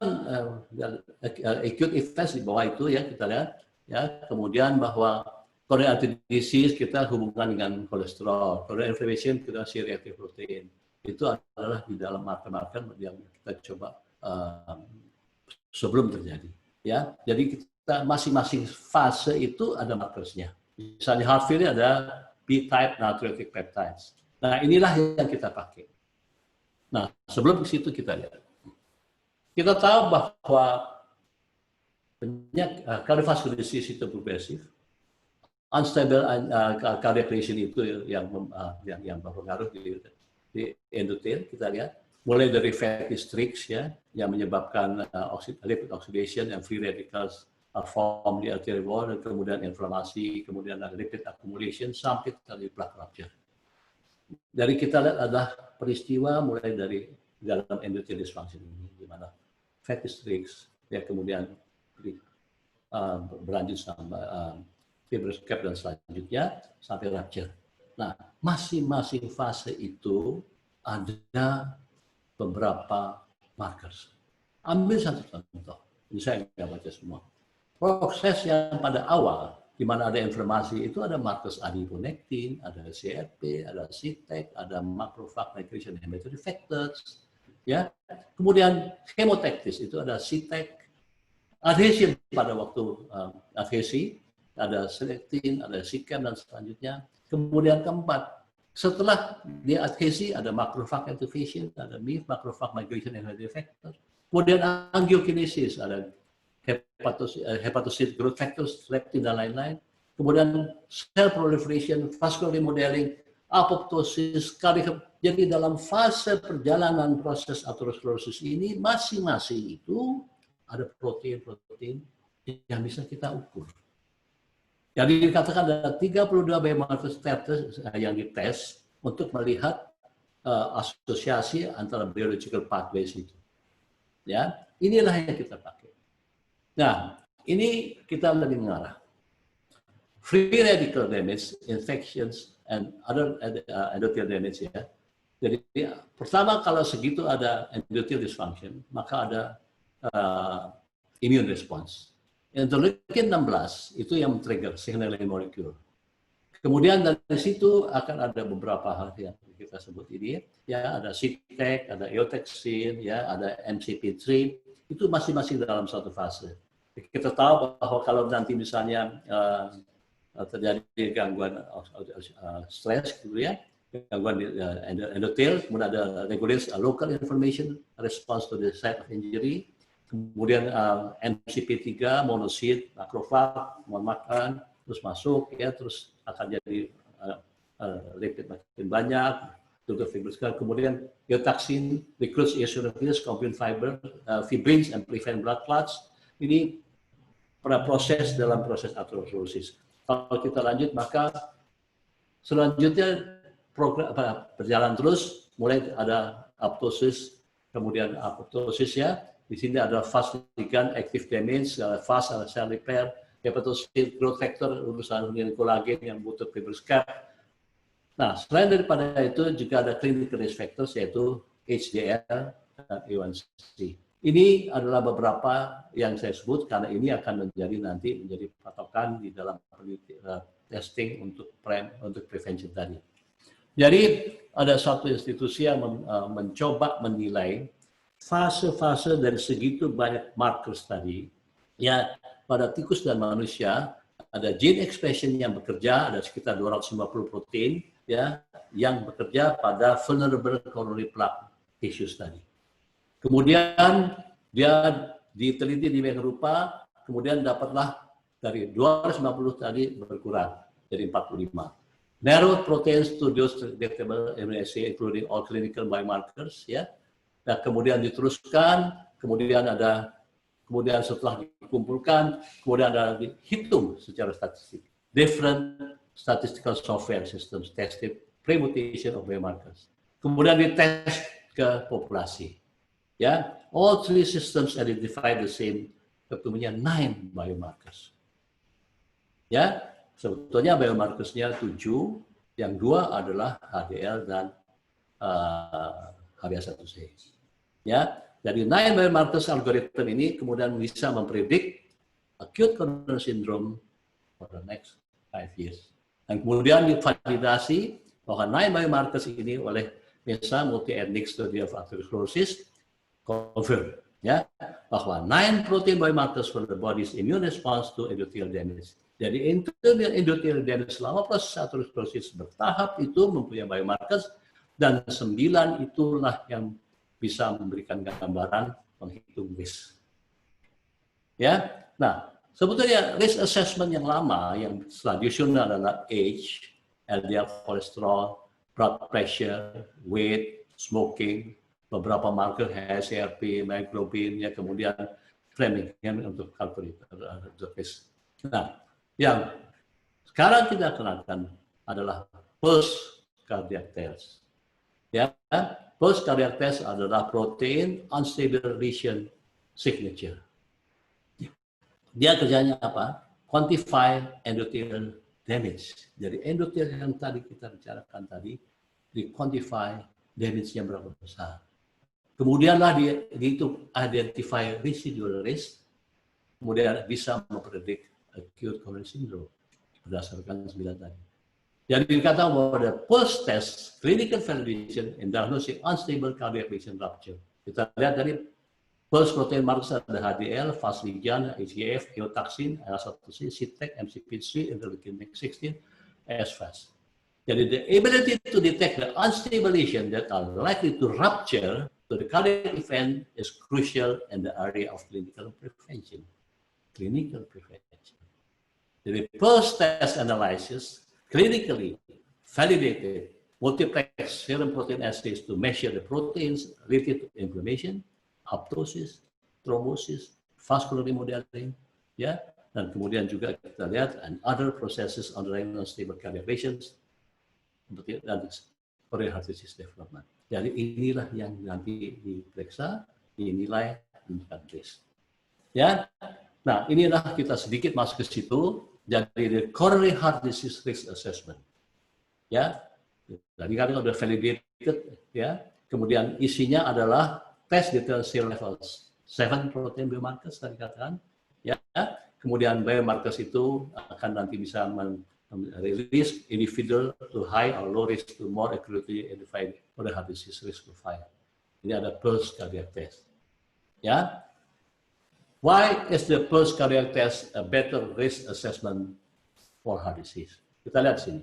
acute events di bawah itu ya kita lihat ya, kemudian bahwa coronary artery disease kita hubungan dengan kolesterol, coronary inflammation kita C-reactive protein. Itu adalah di dalam marker-marker yang kita coba sebelum terjadi. Ya, jadi kita masing-masing fase itu ada markersnya. Misalnya heart failure ada B-type natriuretic peptides. Nah inilah yang kita pakai. Nah sebelum ke situ kita lihat. Kita tahu bahwa cardiovascular disease itu progresif. Unstable cardiac lesion itu yang berpengaruh di endothel, kita lihat mulai dari fatty streaks ya yang menyebabkan lipid oxidation and free radicals form di arterial wall, dan kemudian inflamasi, kemudian lipid accumulation sampai terjadi plaque rupture. Dari kita lihat adalah peristiwa mulai dari dalam endothelial dysfunction ini, di mana fatty streaks ya kemudian berlanjut sampai fibrous cap dan selanjutnya sampai rupture. Nah, masing-masing fase itu ada beberapa markers. Ambil satu contoh, ini saya nggak baca semua. Proses yang pada awal, di mana ada inflamasi itu ada markers adiponektin, ada CRP, ada CTEC, ada macrophage migration inhibitory factors, ya. Kemudian chemotaktis itu ada CTEC, adhesion pada waktu adhesi, ada selektin, ada sikam dan selanjutnya. Kemudian keempat, setelah dia adhesi ada macrophage activation, ada MIF, macrophage migration inhibitory factor. Kemudian angiokinesis, ada hepatocyte growth factors, leptin dan lain-lain. Kemudian cell proliferation, vascular remodeling, apoptosis, cardiac. Jadi dalam fase perjalanan proses atherosclerosis ini masing-masing itu ada protein-protein yang bisa kita ukur. Jadi dikatakan ada 32 biomarker status yang dites untuk melihat asosiasi antara biological pathways itu. Ya, inilah yang kita pakai. Nah, ini kita lebih mengarah. Free radical damage, infections, and other endothelial damage ya. Jadi pertama kalau segitu ada endothelial dysfunction, maka ada immune response. Interleukin 16 itu yang men-trigger signaling molecule. Kemudian dari situ akan ada beberapa hal yang kita sebut ini, ya ada CTEC, ada eotaxin, ya ada MCP3, itu masing-masing dalam satu fase. Kita tahu bahwa kalau nanti misalnya terjadi gangguan stres, gitu ya, gangguan endothel, kemudian ada regulation local inflammation response to the site of injury. Kemudian MCP3, monocyte, makrofag, memakan, terus masuk, ya, terus akan jadi lipid makin banyak, tutup fibrous. Kemudian eotaxin, recruits eosinophils, combine fiber, fibrins, and prevent blood clots. Ini pada proses dalam proses atherosclerosis. Kalau kita lanjut, maka selanjutnya program berjalan terus, mulai ada apoptosis, kemudian apoptosis ya. Di sini ada fast ligand, active damage, fast cell repair, hepatocyte growth factor, urusan kolagen yang butuh fibrous cap. Nah, selain daripada itu juga ada clinical risk factors, yaitu HDL, dan A1C. Ini adalah beberapa yang saya sebut karena ini akan menjadi patokan di dalam testing untuk prevention tadi. Jadi ada satu institusi yang mencoba menilai fase-fase dari segitu banyak markers tadi. Ya, pada tikus dan manusia ada gene expression yang bekerja, ada sekitar 250 protein ya yang bekerja pada vulnerable coronary plaque tissues tadi. Kemudian dia diteliti di banyak rupa, kemudian dapatlah dari 250 tadi berkurang jadi 45. Narrow proteins to those detectable MRSA including all clinical biomarkers ya. Nah, kemudian diteruskan, kemudian setelah dikumpulkan, kemudian ada dihitung secara statistik. Different statistical software systems tested pre-mutation of biomarkers. Kemudian dites ke populasi. Ya, all three systems identify the same, ketemunya 9 biomarkers. Ya, sebetulnya biomarkersnya 7, yang 2 adalah HDL dan HbA1c. Ya, dari 9 biomarkers algorithm ini kemudian bisa mempredik acute coronary syndrome for the next 5 years. Dan kemudian divalidasi bahwa 9 biomarkers ini oleh MESA Multi-Ethnic Study of Atherosclerosis confirm ya bahwa 9 protein biomarkers for the body's immune response to endothelial damage. Jadi endothelial damage selama proses atherosclerosis bertahap itu mempunyai biomarkers dan 9 itulah yang bisa memberikan gambaran menghitung risk. Ya, nah sebetulnya risk assessment yang lama yang tradisional adalah age, LDL cholesterol, blood pressure, weight, smoking, beberapa marker HSCRP, hemoglobin, ya kemudian Framingham untuk calculator risk. Nah, yang sekarang kita kenakan adalah pulse cardiac test. Ya, pulse cardiac test adalah protein unstable region signature. Dia kerjanya apa? Quantify endothelial damage. Jadi endothelium yang tadi kita bicarakan tadi, di quantify damage-nya berapa besar. Kemudianlah dihitung identify residual risk, kemudian bisa mempredik acute coronary syndrome berdasarkan 9 tadi. Jadi dikatakan bahwa the pulse test clinical validation in diagnosing unstable cardiac lesion rupture. Kita lihat dari pulse protein markers ada HDL, Fasligan, HGF, eotaxin, AL1C, CTEC, MCP3, interleukin 16, SFAS. Jadi the ability to detect the unstable lesions that are likely to rupture to the cardiac event is crucial in the area of clinical prevention. Clinical prevention. The pulse test analysis clinically validated multiplex serum protein assays to measure the proteins related to inflammation, apoptosis, thrombosis, vascular remodeling, ya, dan kemudian juga kita lihat and other processes underlying unstable cardiac lesions, dan coronary heart disease development. Jadi inilah yang nanti diperiksa, dinilai, menentukan risk. Ya, nah inilah kita sedikit masuk ke situ. Jadi the coronary heart disease risk assessment. Ya, tadi kan sudah validated, ya. Kemudian isinya adalah test detail serum levels, 7 protein biomarkers tadi katakan, ya. Kemudian biomarkers itu akan nanti bisa release individual to high or low risk to more accurately identify coronary heart disease risk profile. Ini ada pulse cardiac test. Ya. Why is the pulse cardiac test a better risk assessment for heart disease? Kita lihat sini.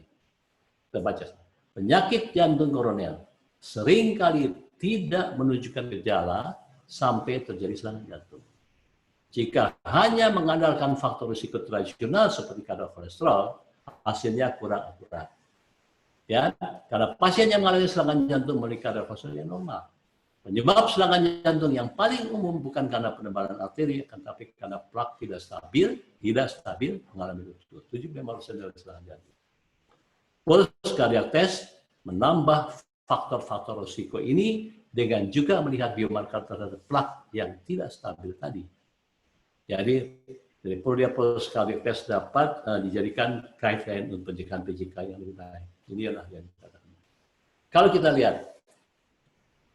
Kita baca. Penyakit jantung koroner seringkali tidak menunjukkan gejala sampai terjadi serangan jantung. Jika hanya mengandalkan faktor risiko tradisional seperti kadar kolesterol, hasilnya kurang akurat. Ya, karena pasien yang mengalami serangan jantung memiliki kadar kolesterol yang normal. Penyebab serangan jantung yang paling umum bukan karena penebalan arteri, tetapi karena plak tidak stabil, mengalami ruptur. 75% dari serangan jantung. Pulse cardiac test menambah faktor-faktor risiko ini dengan juga melihat biomarker terhadap plak yang tidak stabil tadi. Jadi dari pulse cardiac test dapat dijadikan guideline untuk pencegahan PJK yang lebih baik. Ini adalah yang dikatakan. Kalau kita lihat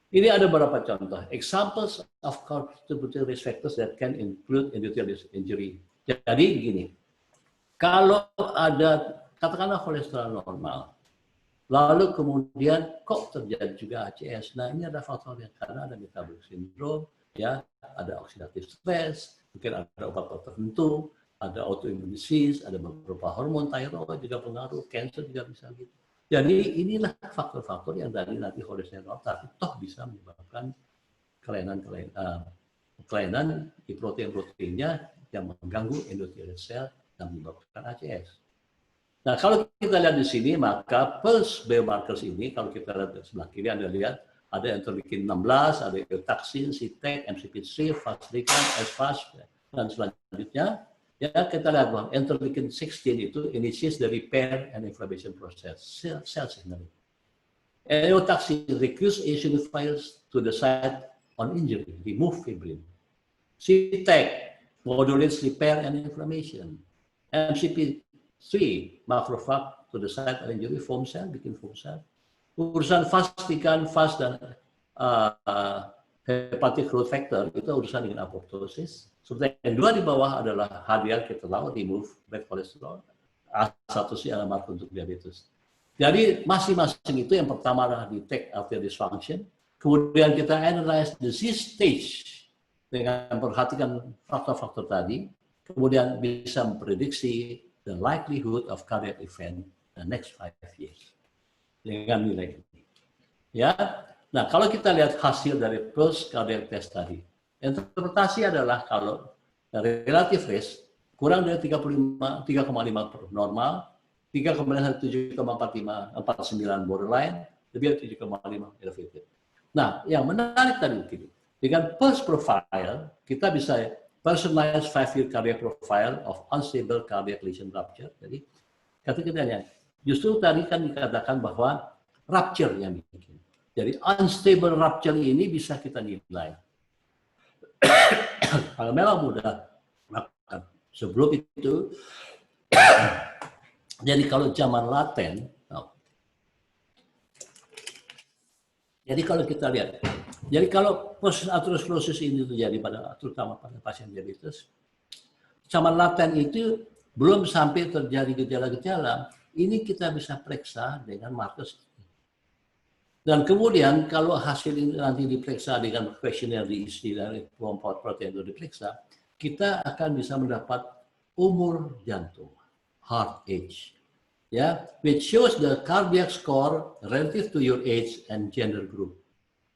Ini ada beberapa contoh. Examples of contributing risk factors that can include endothelial injury. Jadi gini, kalau ada katakanlah kolesterol normal, lalu kemudian kok terjadi juga ACS. Nah ini ada faktornya karena ada metabolic syndrome, ya, ada oxidative stress, mungkin ada obat-obat tertentu, ada autoimmune disease, ada beberapa hormon thyroid juga pengaruh, cancer juga bisa gitu. Jadi inilah faktor-faktor yang dari nanti kolesterol tapi toh bisa menyebabkan kelainan di protein-proteinnya yang mengganggu endothelial cell dan menyebabkan ACS. Nah, kalau kita lihat di sini, maka pulse biomarkers ini, kalau kita lihat di sebelah kiri, Anda lihat ada interleukin 16, ada eutaxin, CTEC, MCP3, Faslican, SFAS, dan selanjutnya. Ya, kita lihat bahwa interleukin 16 itu initiates the repair and inflammation process, cell signaling. Eutaxin recruits eosinophils to the site on injury, remove fibrin. CTEC modulates repair and inflammation. MCP3 macrophage to the site of injury, foam cell, bikin foam cell. Urusan Faslican, FAS dan hepatic growth factor itu urusan dengan apoptosis. Seperti yang dua di bawah adalah HDL kita tahu, remove bad cholesterol. A1C adalah marker untuk diabetes. Jadi masing-masing itu yang pertama adalah detect arterial dysfunction, kemudian kita analyze disease stage dengan memperhatikan faktor-faktor tadi, kemudian bisa memprediksi the likelihood of cardiac event the next 5 years dengan nilai ini. Ya, nah kalau kita lihat hasil dari pulse cardiac test tadi, interpretasi adalah kalau relative risk kurang dari 3,5 per normal, 3,7,49 borderline, lebih dari 7,5 elevated. Nah, yang menarik tadi begini, dengan pulse profile kita bisa personalized 5-year cardiac profile of unstable cardiac lesion rupture. Jadi kata kita justru tadi kan dikatakan bahwa rupture yang bikin. Jadi unstable rupture ini bisa kita nilai. Kalau memang mudah, maka sebelum itu, jadi kalau zaman laten, jadi kalau kita lihat, jadi kalau proses aterosklerosis ini terjadi terutama pada pasien diabetes, zaman laten itu belum sampai terjadi gejala-gejala, ini kita bisa periksa dengan marker. Dan kemudian kalau hasil ini nanti diperiksa dengan kuesioner diisi dari kelompok protein itu diperiksa, kita akan bisa mendapat umur jantung, heart age, ya, which shows the cardiac score relative to your age and gender group,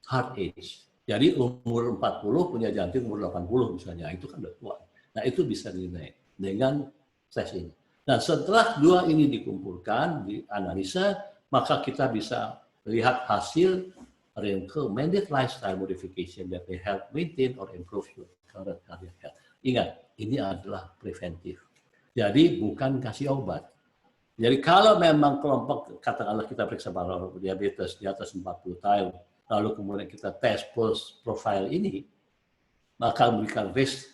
heart age. Jadi umur 40 punya jantung umur 80 misalnya, itu kan udah tua. Nah itu bisa dinilai dengan tes ini. Nah setelah dua ini dikumpulkan, dianalisa, maka kita bisa lihat hasil recommended lifestyle modification that may help maintain or improve your current cardiac health. Ingat, ini adalah preventif. Jadi bukan kasih obat. Jadi kalau memang kelompok, katakanlah kita periksa para diabetes di atas 40 tahun, lalu kemudian kita tes pulse profile ini, maka memberikan risk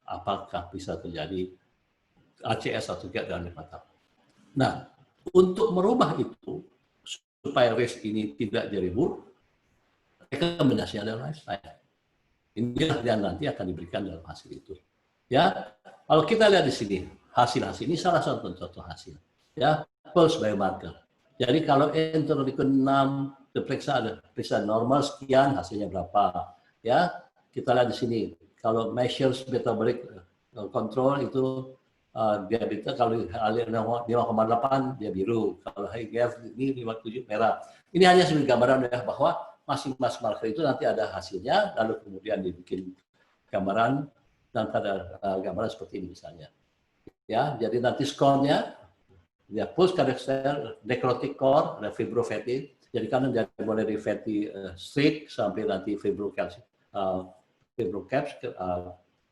apakah bisa terjadi ACS atau tidak dalam 5 tahun. Nah, untuk merubah itu, supaya risk ini tidak jadi buruk, rekomendasi adalah lifestyle. Inilah yang nanti akan diberikan dalam hasil itu. Ya, kalau kita lihat di sini hasil-hasil ini salah satu contoh hasil. Ya, pulse biomarker. Jadi kalau interleukin 6 diperiksa normal sekian, hasilnya berapa? Ya, kita lihat di sini. Kalau measures metabolic control itu diabetes kalau 5,8 dia biru, kalau HGF ini 57 merah. Ini hanya sebagai gambaran ya bahwa masing-masing marker itu nanti ada hasilnya, lalu kemudian dibikin gambaran dan pada gambaran seperti ini misalnya. Ya, jadi nanti skornya ya pulse cardiac cell, necrotic core, ada fibrofatty. Jadi kan dari mulai dari fatty streak sampai nanti fibrocaps,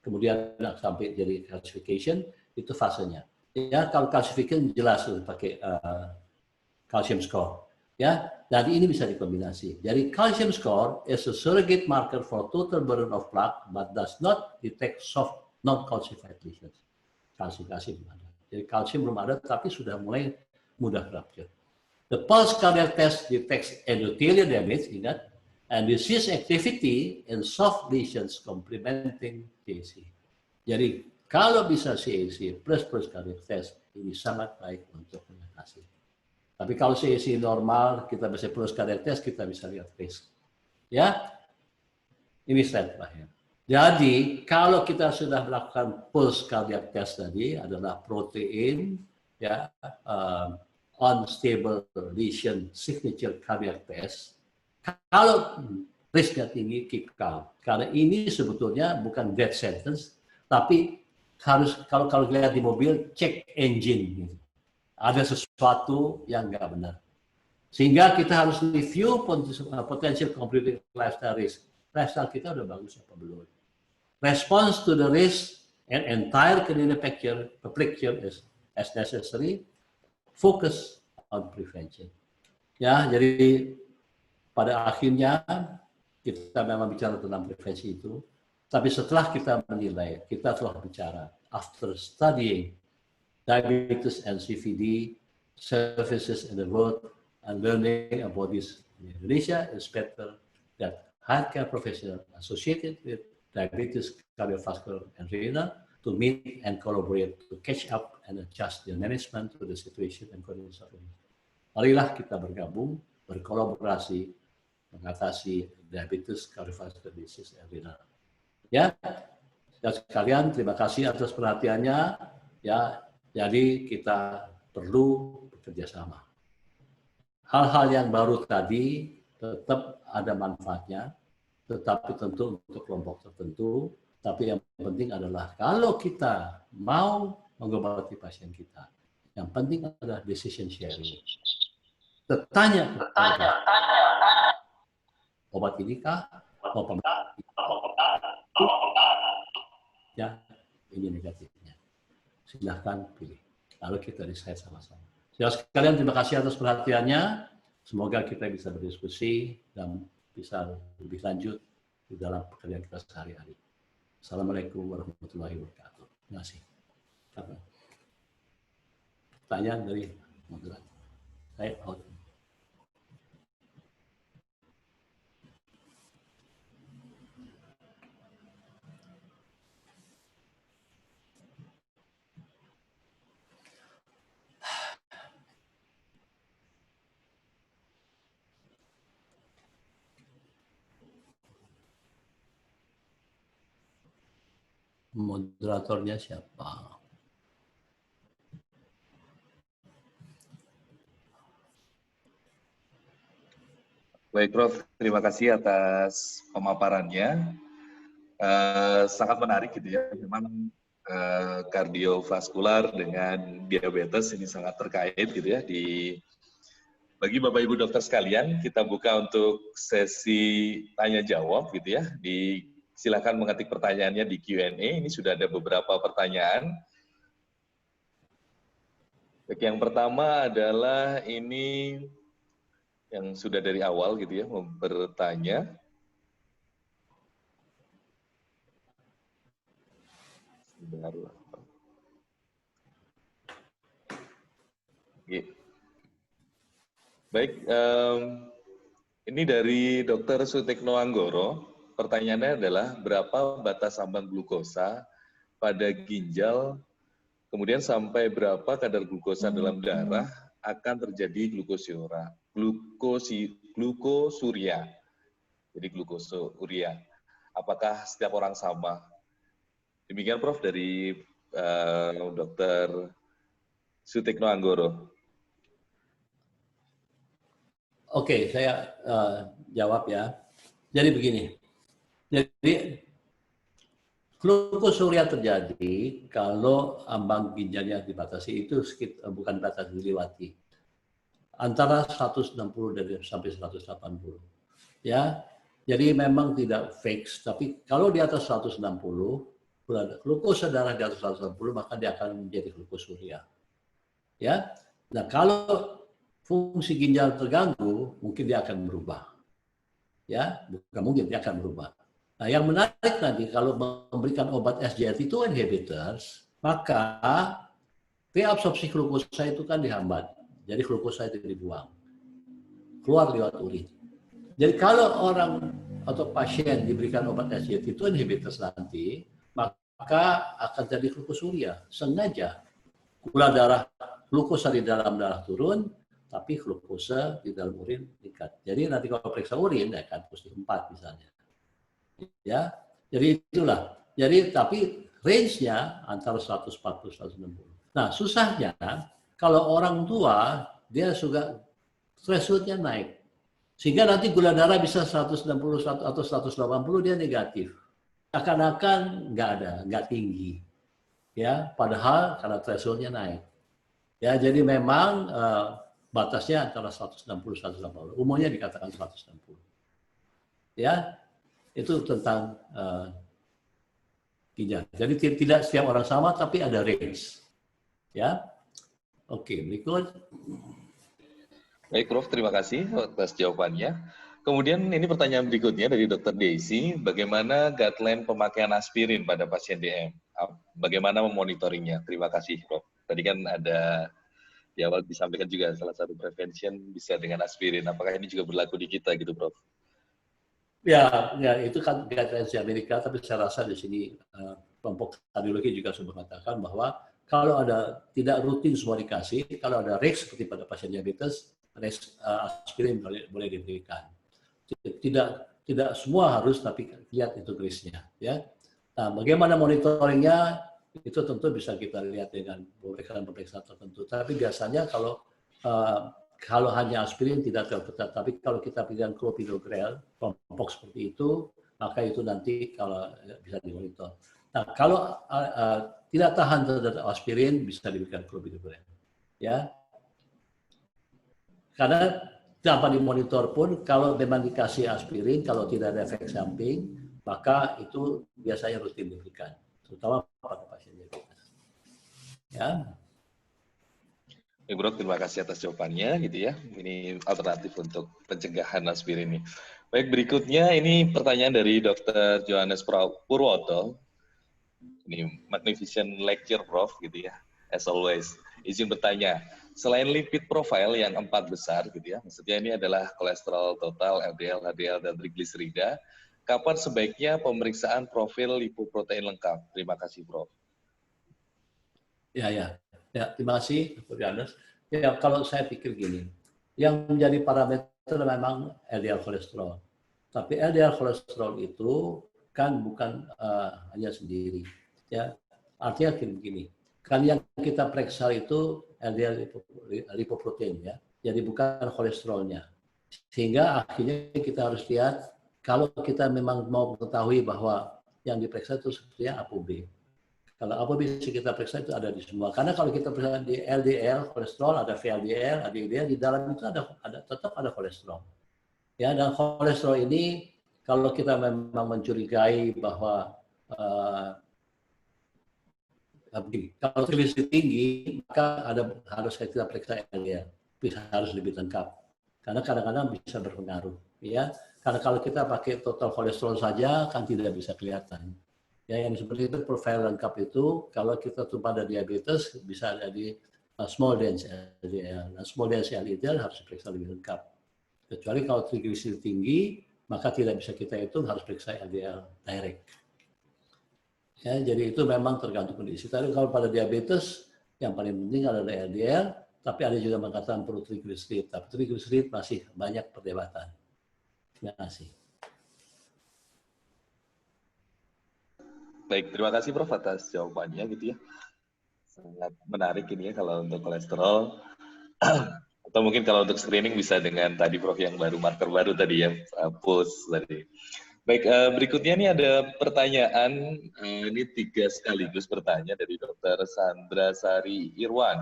kemudian sampai jadi calcification. Itu fasenya. Ya, kalau calcification jelas pakai calcium score. Ya, jadi ini bisa dikombinasi. Jadi calcium score is a surrogate marker for total burden of plaque, but does not detect soft non-calcified lesions. Kalsifikasi belum ada. Jadi kalsium belum ada, tapi sudah mulai mudah rupture. The pulse cardiac test detects endothelial damage, ingat, and disease activity in soft lesions complementing CAC. Jadi kalau bisa CAC plus cardiac test, ini sangat baik untuk mengatasi. Tapi kalau CAC normal, kita bisa plus cardiac test, kita bisa lihat risk. Ya, ini slide terakhir. Jadi kalau kita sudah melakukan pulse cardiac test tadi adalah protein, ya, unstable lesion signature cardiac test. Kalau risknya tinggi, keep calm. Karena ini sebetulnya bukan death sentence, tapi harus kalau lihat di mobil cek engine. Gitu. Ada sesuatu yang nggak benar. Sehingga kita harus review potential complicating lifestyle risk. Lifestyle kita udah bagus apa belum? Response to the risk and entire clinical picture is as necessary. Focus on prevention. Ya, jadi pada akhirnya kita memang bicara tentang prevensi itu, tapi setelah kita menilai, kita telah bicara after studying diabetes and CVD services in the world and learning about this in Indonesia, is better that healthcare professionals associated with diabetes, cardiovascular, and renal to meet and collaborate to catch up and adjust the management to the situation and conditions of it. Marilah kita bergabung, berkolaborasi, mengatasi diabetes, cardiovascular disease, and renal. Ya, sekalian, terima kasih atas perhatiannya. Ya, jadi kita perlu bekerja sama. Hal-hal yang baru tadi tetap ada manfaatnya, tetapi tentu untuk kelompok tertentu. Tapi yang penting adalah kalau kita mau mengobati pasien kita, yang penting adalah decision sharing. Tanya, obat ini kah? Ya, ini negatifnya. Silahkan pilih. Lalu kita decide sama-sama. Sekalian, terima kasih atas perhatiannya. Semoga kita bisa berdiskusi dan bisa lebih lanjut di dalam pekerjaan kita sehari-hari. Assalamualaikum warahmatullahi wabarakatuh. Terima kasih. Pertanyaan dari moderator. Saya out. Moderatornya siapa? Baik, Prof. Terima kasih atas pemaparannya. Sangat menarik gitu ya. Memang kardiovaskular dengan diabetes ini sangat terkait gitu ya. Bagi Bapak Ibu dokter sekalian, kita buka untuk sesi tanya jawab gitu ya. Silakan mengetik pertanyaannya di Q&A. Ini sudah ada beberapa pertanyaan. Yang pertama adalah ini yang sudah dari awal gitu ya, bertanya. Baik, ini dari Dr. Sutekno Anggoro. Pertanyaannya adalah berapa batas ambang glukosa pada ginjal, kemudian sampai berapa kadar glukosa dalam darah akan terjadi glukosuria. Jadi glukosuria. Apakah setiap orang sama? Demikian Prof dari Dr. Sutekno Anggoro. Oke, saya jawab ya. Jadi begini. Jadi glukosuria terjadi kalau ambang ginjalnya dibatasi, itu bukan batas dilewati. Antara 160 sampai 180. Ya. Jadi memang tidak fix, tapi kalau di atas 160, glukosa darah di atas 160, maka dia akan menjadi glukosuria. Ya. Nah, kalau fungsi ginjal terganggu, mungkin dia akan berubah. Ya, bukan mungkin, dia akan berubah. Nah, yang menarik nanti kalau memberikan obat SGLT2 inhibitors, maka reabsorpsi glukosa itu kan dihambat. Jadi glukosa itu dibuang. Keluar lewat urin. Jadi kalau orang atau pasien diberikan obat SGLT2 inhibitors nanti, maka akan terjadi glukosuria. Sengaja gula darah, glukosa di dalam darah turun, tapi glukosa di dalam urin meningkat. Jadi nanti kalau periksa urin akan positif 4 misalnya. Ya, jadi itulah. Jadi tapi range-nya antara 140 160. Nah, susahnya kalau orang tua dia juga threshold-nya naik. Sehingga nanti gula darah bisa 161 atau 180 dia negatif. Akan-akan nggak ada, nggak tinggi. Ya, padahal karena threshold-nya naik. Ya, jadi memang batasnya antara 160 180. Umumnya dikatakan 160. Ya, itu tentang ginjal. Jadi tidak setiap orang sama, tapi ada range. Ya, oke, berikut. Baik, Prof. Terima kasih atas jawabannya. Kemudian ini pertanyaan berikutnya dari Dr. Daisy, bagaimana guideline pemakaian aspirin pada pasien DM? Bagaimana memonitoringnya? Terima kasih, Prof. Tadi kan ada di awal disampaikan juga salah satu prevention bisa dengan aspirin. Apakah ini juga berlaku di kita gitu, Prof? Ya, itu kan guidelines di Amerika, tapi saya rasa di sini kelompok kardiologi juga sudah mengatakan bahwa kalau ada tidak rutin semua dikasih, kalau ada risk seperti pada pasien diabetes, risk aspirin boleh diberikan. Tidak semua harus, tapi lihat itu risknya. Ya. Nah, bagaimana monitoringnya itu tentu bisa kita lihat dengan pemeriksaan tertentu. Tapi biasanya kalau hanya aspirin tidak terlalu ketat, tapi kalau kita berikan clopidogrel, kelompok seperti itu, maka itu nanti kalau bisa dimonitor. Nah, kalau tidak tahan terhadap aspirin, bisa diberikan clopidogrel. Ya, karena tanpa dimonitor pun, kalau memang dikasih aspirin, kalau tidak ada efek samping, maka itu biasanya rutin diberikan, terutama pada pasien diabetes. Ya. Bro, terima kasih atas jawabannya gitu ya. Ini alternatif untuk pencegahan aspirin ini. Baik, berikutnya ini pertanyaan dari Dr. Johannes Purwoto. Ini magnificent lecture, Prof, gitu ya. As always, izin bertanya, selain lipid profile yang 4 besar gitu ya, maksudnya ini adalah kolesterol total, LDL, HDL, dan trigliserida, kapan sebaiknya pemeriksaan profil lipoprotein lengkap? Terima kasih, Prof. Ya, terima kasih, Dr. Johannes. Ya, kalau saya pikir gini, yang menjadi parameter memang LDL kolesterol. Tapi LDL kolesterol itu kan bukan hanya sendiri. Ya, artinya begini, kan yang kita periksa itu LDL lipoprotein ya, jadi bukan kolesterolnya. Sehingga akhirnya kita harus lihat kalau kita memang mau mengetahui bahwa yang diperiksa itu sebetulnya A atau B. Kalau apa bisa kita periksa itu ada di semua. Karena kalau kita periksa di LDL, kolesterol, ada VLDL, ada LDL, di dalam itu tetap ada kolesterol. Ya, dan kolesterol ini kalau kita memang mencurigai bahwa kalau trigliserid tinggi, maka harus kita periksa LDL, harus lebih lengkap. Karena kadang-kadang bisa berpengaruh. Ya, karena kalau kita pakai total kolesterol saja kan tidak bisa kelihatan. Ya, yang seperti itu profil lengkap itu kalau kita tuh pada diabetes bisa jadi small dense LDL. Nah, small dense LDL harus diperiksa lebih lengkap. Kecuali kalau trigliserid tinggi, maka tidak bisa kita hitung, harus periksa LDL direct. Ya, jadi itu memang tergantung kondisi. Tapi kalau pada diabetes yang paling penting adalah LDL, tapi ada juga mengatakan perlu trigliserid. Tapi trigliserid masih banyak perdebatan. Terima kasih. Baik, terima kasih Prof atas jawabannya gitu ya. Sangat menarik ini ya kalau untuk kolesterol. Atau mungkin kalau untuk screening bisa dengan tadi Prof yang baru marker baru tadi ya, pulse tadi. Baik, berikutnya ini ada pertanyaan, ini 3 sekaligus bertanya dari Dr. Sandra Sari Irwan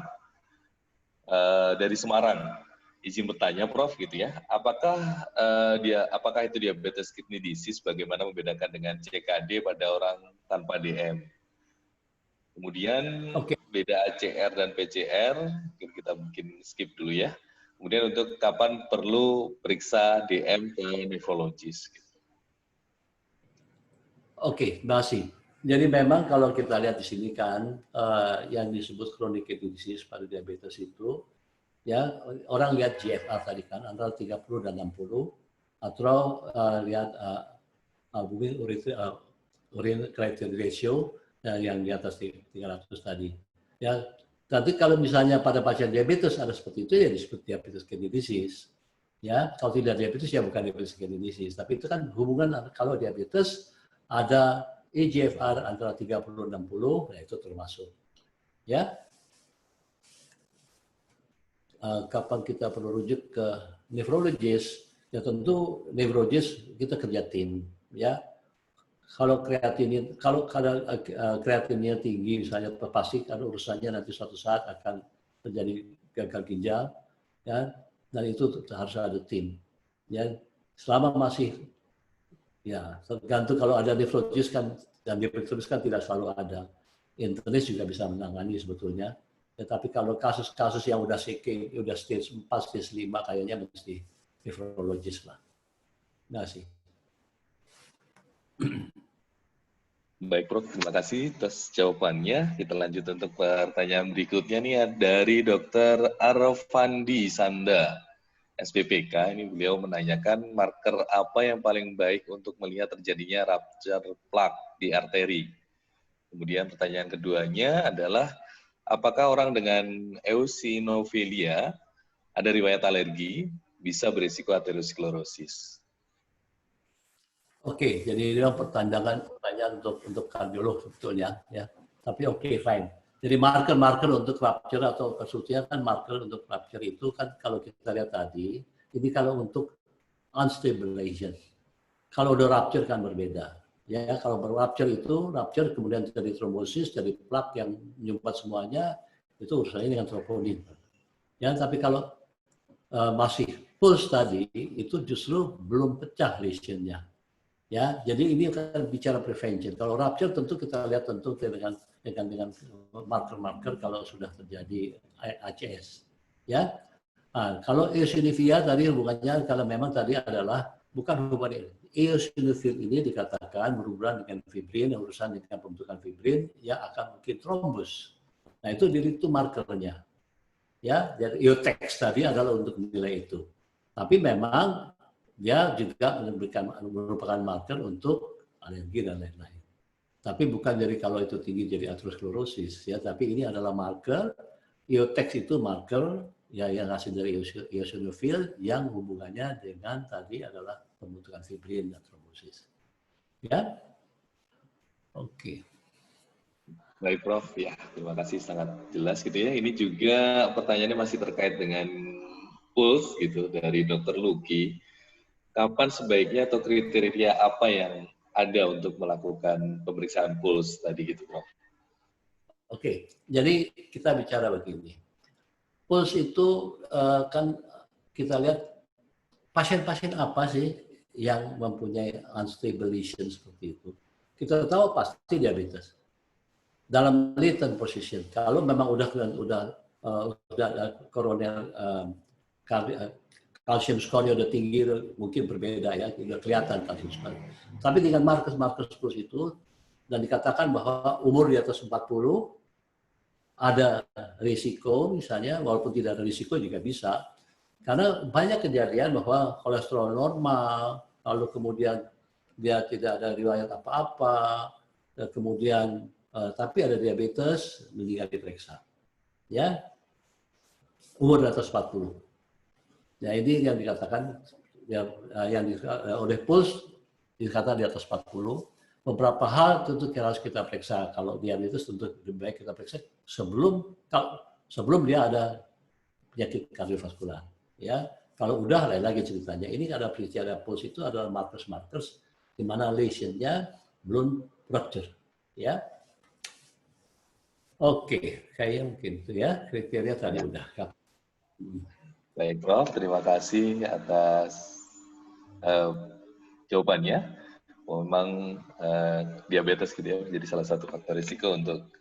dari Semarang. Izin bertanya, Prof, gitu ya. Apakah itu diabetes kidney disease? Bagaimana membedakan dengan CKD pada orang tanpa DM? Kemudian beda ACR dan PCR, kita mungkin skip dulu ya. Kemudian untuk kapan perlu periksa DM ke nefrologis? Oke, masih. Jadi memang kalau kita lihat di sini kan yang disebut chronic kidney disease pada diabetes itu, ya orang lihat GFR tadi kan antara 30 dan 60, atau lihat urine creatinine ratio yang di atas 300 tadi. Ya, nanti kalau misalnya pada pasien diabetes ada seperti itu, ya disebut diabetes kidney disease. Ya, kalau tidak diabetes ya bukan diabetes kidney disease. Tapi itu kan hubungan kalau diabetes ada eGFR antara 30-60, nah itu termasuk. Ya, kapan kita perlu rujuk ke nefrologis? Ya tentu nefrologis kita kerja tim. Ya, kalau kreatinnya tinggi, misalnya pasti kan urusannya nanti suatu saat akan terjadi gagal ginjal, ya, dan itu harus ada tim. Ya, selama masih, ya tergantung kalau ada nefrologis kan dan diabetes kan tidak selalu ada. Internis juga bisa menangani sebetulnya. Tetapi kalau kasus-kasus yang udah stage 4, stage 5 kayaknya mesti nefrologis lah. Nah sih. Baik Prof, terima kasih atas jawabannya. Kita lanjut untuk pertanyaan berikutnya nih dari Dr. Arfandi Sanda, SPPK. Ini beliau menanyakan marker apa yang paling baik untuk melihat terjadinya rupture plak di arteri. Kemudian pertanyaan keduanya adalah apakah orang dengan eosinofilia ada riwayat alergi bisa berisiko aterosklerosis? Oke, jadi ini pertanyaan untuk kardiolog sebetulnya, ya. Tapi oke, fine. Jadi marker untuk rupture atau sebetulnya kan marker untuk rupture itu kan kalau kita lihat tadi, ini kalau untuk unstable lesion. Kalau udah rupture kan berbeda. Ya, kalau rupture kemudian jadi trombosis, jadi plak yang menyumbat semuanya, itu urusannya dengan troponin. Ya, tapi kalau masih pulse tadi, itu justru belum pecah lesionnya. Ya, jadi ini akan bicara prevention. Kalau rupture tentu kita lihat tentu dengan marker-marker kalau sudah terjadi ACS. Ya, nah, kalau eosinofia tadi hubungannya kalau memang tadi adalah bukan hubungan eosinofil ini dikatakan berhubungan dengan fibrin, urusan dengan pembentukan fibrin yang akan mungkin trombus. Nah itu markernya. Ya, jadi eotex tadi adalah untuk menilai itu. Tapi memang dia juga merupakan marker untuk alergi dan lain-lain. Tapi bukan dari kalau itu tinggi jadi aterosklerosis ya, tapi ini adalah marker. Eotex itu marker ya yang hasil dari eosinofil yang hubungannya dengan tadi adalah pembentukan fibrin dan trombosis. Ya, oke. Baik Prof, ya terima kasih sangat jelas gitu ya. Ini juga pertanyaannya masih terkait dengan pulse gitu dari Dr. Luki. Kapan sebaiknya atau kriteria apa yang ada untuk melakukan pemeriksaan pulse tadi gitu Prof? Oke, jadi kita bicara begini. Pulse itu kan kita lihat pasien-pasien apa sih yang mempunyai unstable lesion seperti itu. Kita tahu pasti diabetes. Dalam latent position, kalau memang udah koroner kalsium skornya udah tinggi, mungkin berbeda ya, udah kelihatan kalsium skor. Tapi dengan marker pulse itu dan dikatakan bahwa umur di atas 40 ada risiko misalnya, walaupun tidak ada risiko juga bisa. Karena banyak kejadian bahwa kolesterol normal, lalu kemudian dia tidak ada riwayat apa-apa, kemudian tapi ada diabetes, mendingan diperiksa. Ya, umur di atas 40. Ya ini yang dikatakan oleh pulse dikatakan di atas 40. Beberapa hal tentu harus kita periksa. Kalau diabetes tentu lebih baik kita periksa sebelum dia ada penyakit kardiovaskular. Ya, kalau udah lain lagi ceritanya. Ini ada kriteria pulse itu adalah markers di mana lesionnya belum rupture. Ya, oke, kayaknya mungkin itu ya kriteria tadi udah. Baik Prof, terima kasih atas jawabannya. Memang diabetes gitu ya menjadi salah satu faktor risiko untuk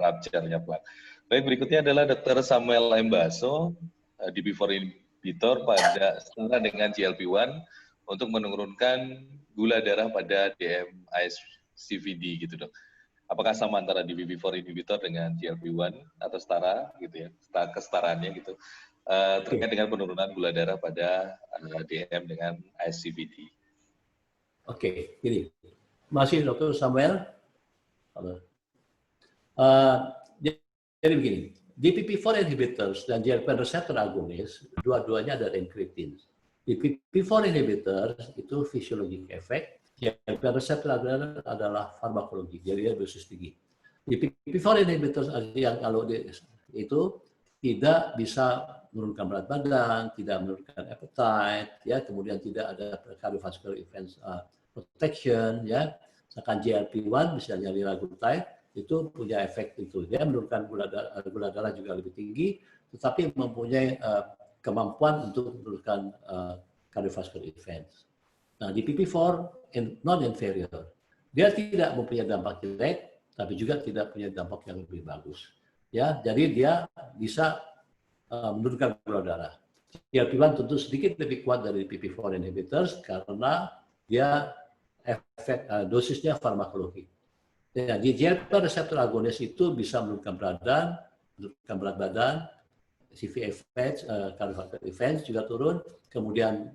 rupture-nya plak. Baik, berikutnya adalah Dr. Samuel Lembaso, DB4 inhibitor pada setengah dengan GLP-1 untuk menurunkan gula darah pada DM-IS-CVD gitu dok. Apakah sama antara DB4 inhibitor dengan GLP-1 atau setara gitu ya, kesetaraannya gitu. terkait dengan penurunan gula darah pada DM dengan ISCVD. Oke, gini. Masih Dr. Samuel? Halo. Jadi begini, DPP-4 inhibitors dan GLP-1 receptor agonis, dua-duanya ada incretins. DPP-4 inhibitors itu physiologic effect, GLP-1 receptor agonis adalah farmakologi, jadi dia dosis tinggi. DPP-4 inhibitors yang kalau itu tidak bisa menurunkan berat badan, tidak menurunkan appetite, ya, kemudian tidak ada cardiovascular events protection, ya. Sedangkan GLP-1 misalnya liraglutide itu punya efek itu, dia menurunkan gula darah juga lebih tinggi, tetapi mempunyai kemampuan untuk menurunkan cardiovascular events. Nah, DPP-4 non inferior, dia tidak mempunyai dampak jelek, tapi juga tidak punya dampak yang lebih bagus. Ya, jadi dia bisa menurunkan gula darah. GLP-1 tentu sedikit lebih kuat dari DPP-4 inhibitors karena dia efek dosisnya farmakologi. Ya, di GLP reseptor agonis itu bisa menurunkan berat badan, CV effects, cardiovascular events juga turun, kemudian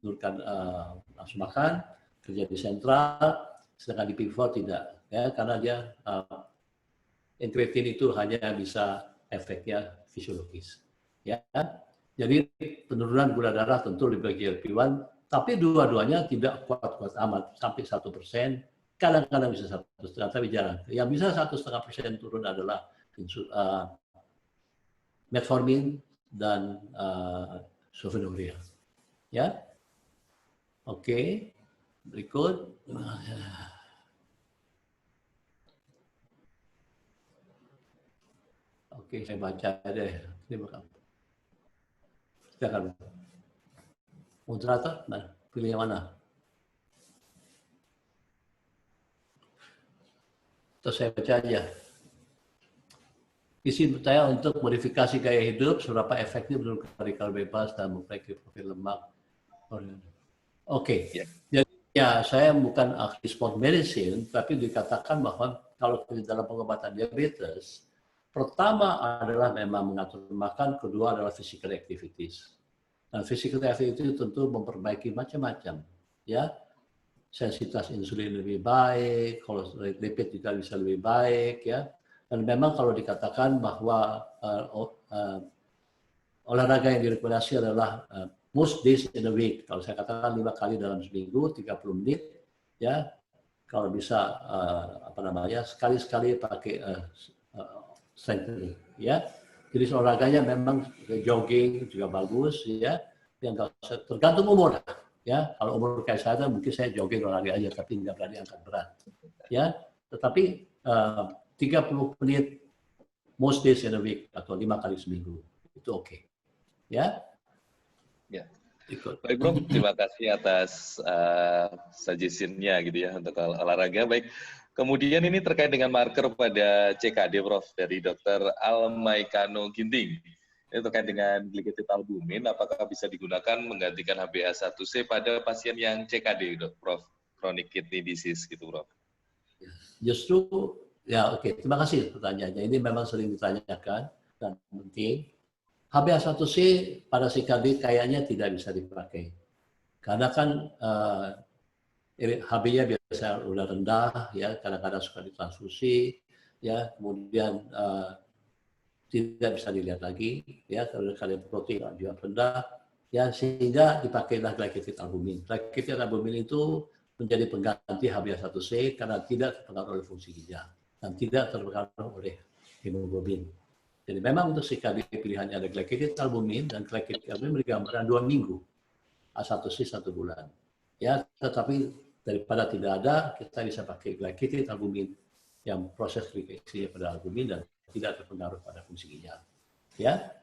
menurunkan nafsu makan, kerja di sentral, sedangkan di DPP-4 tidak, ya, karena dia incretin itu hanya bisa efeknya fisiologis. Ya, jadi penurunan gula darah tentu lebih baik GLP-1, tapi dua-duanya tidak kuat-kuat amat sampai 1%. Kadang-kadang bisa 1,5, tapi jarang. Yang bisa 1,5% turun adalah metformin dan sulfonylurea. Ya, oke. Berikut. Oke, saya baca deh. Terima kasih. Silakan. Moderator, pilih yang mana? Terus saya baca aja. Isi saya untuk modifikasi gaya hidup, seberapa efektif menurunkan radikal bebas dan memperbaiki profil lemak. Oke. Jadi ya saya bukan ahli sport medicine, tapi dikatakan bahwa kalau dalam pengobatan diabetes, pertama adalah memang mengatur makan, kedua adalah physical activities. Dan physical activity tentu memperbaiki macam-macam, ya. Sensitivitas insulin lebih baik, kolesterol lipid juga bisa lebih baik, ya. Dan memang kalau dikatakan bahwa olahraga yang direkomendasi adalah most days in a week. Kalau saya katakan 5 kali dalam seminggu, 30 menit, ya. Kalau bisa sekali-sekali pakai strengthening, ya. Jadi olahraganya memang jogging juga bagus, ya. Yang tergantung umur, ya. Kalau umur kayak saya mungkin saya jogging olahraga aja, tapi nggak berani angkat berat, ya. Tetapi 30 menit most days in a week atau 5 kali seminggu itu oke, ya. Ya. Baik Prof, terima kasih atas suggestion-nya gitu ya untuk olahraga. Baik. Kemudian ini terkait dengan marker pada CKD, Prof, dari Dr. Almaikano Ginting. Ini terkait dengan glycated albumin, apakah bisa digunakan menggantikan HbA1c pada pasien yang CKD, Prof, chronic kidney disease gitu, Prof? Justru, ya oke, terima kasih pertanyaannya. Ini memang sering ditanyakan dan penting. HbA1c pada CKD kayaknya tidak bisa dipakai. Karena kan HB-nya biasa udah rendah, ya, kadang-kadang suka ditransfusi, ya, kemudian tidak bisa dilihat lagi, ya, kadang protein juga rendah, ya, sehingga dipakailah glycated albumin. Glycated albumin itu menjadi pengganti HbA1c karena tidak terpengaruh oleh fungsi ginjal dan tidak terpengaruh oleh hemoglobin. Jadi memang untuk CKD pilihannya ada glycated albumin, dan glycated albumin digambarkan 2 minggu, A1c 1 bulan. Ya, tetapi daripada tidak ada, kita bisa pakai glycated albumin yang proses glikasinya pada albumin dan tidak terpengaruh pada fungsi ginjal. Ya.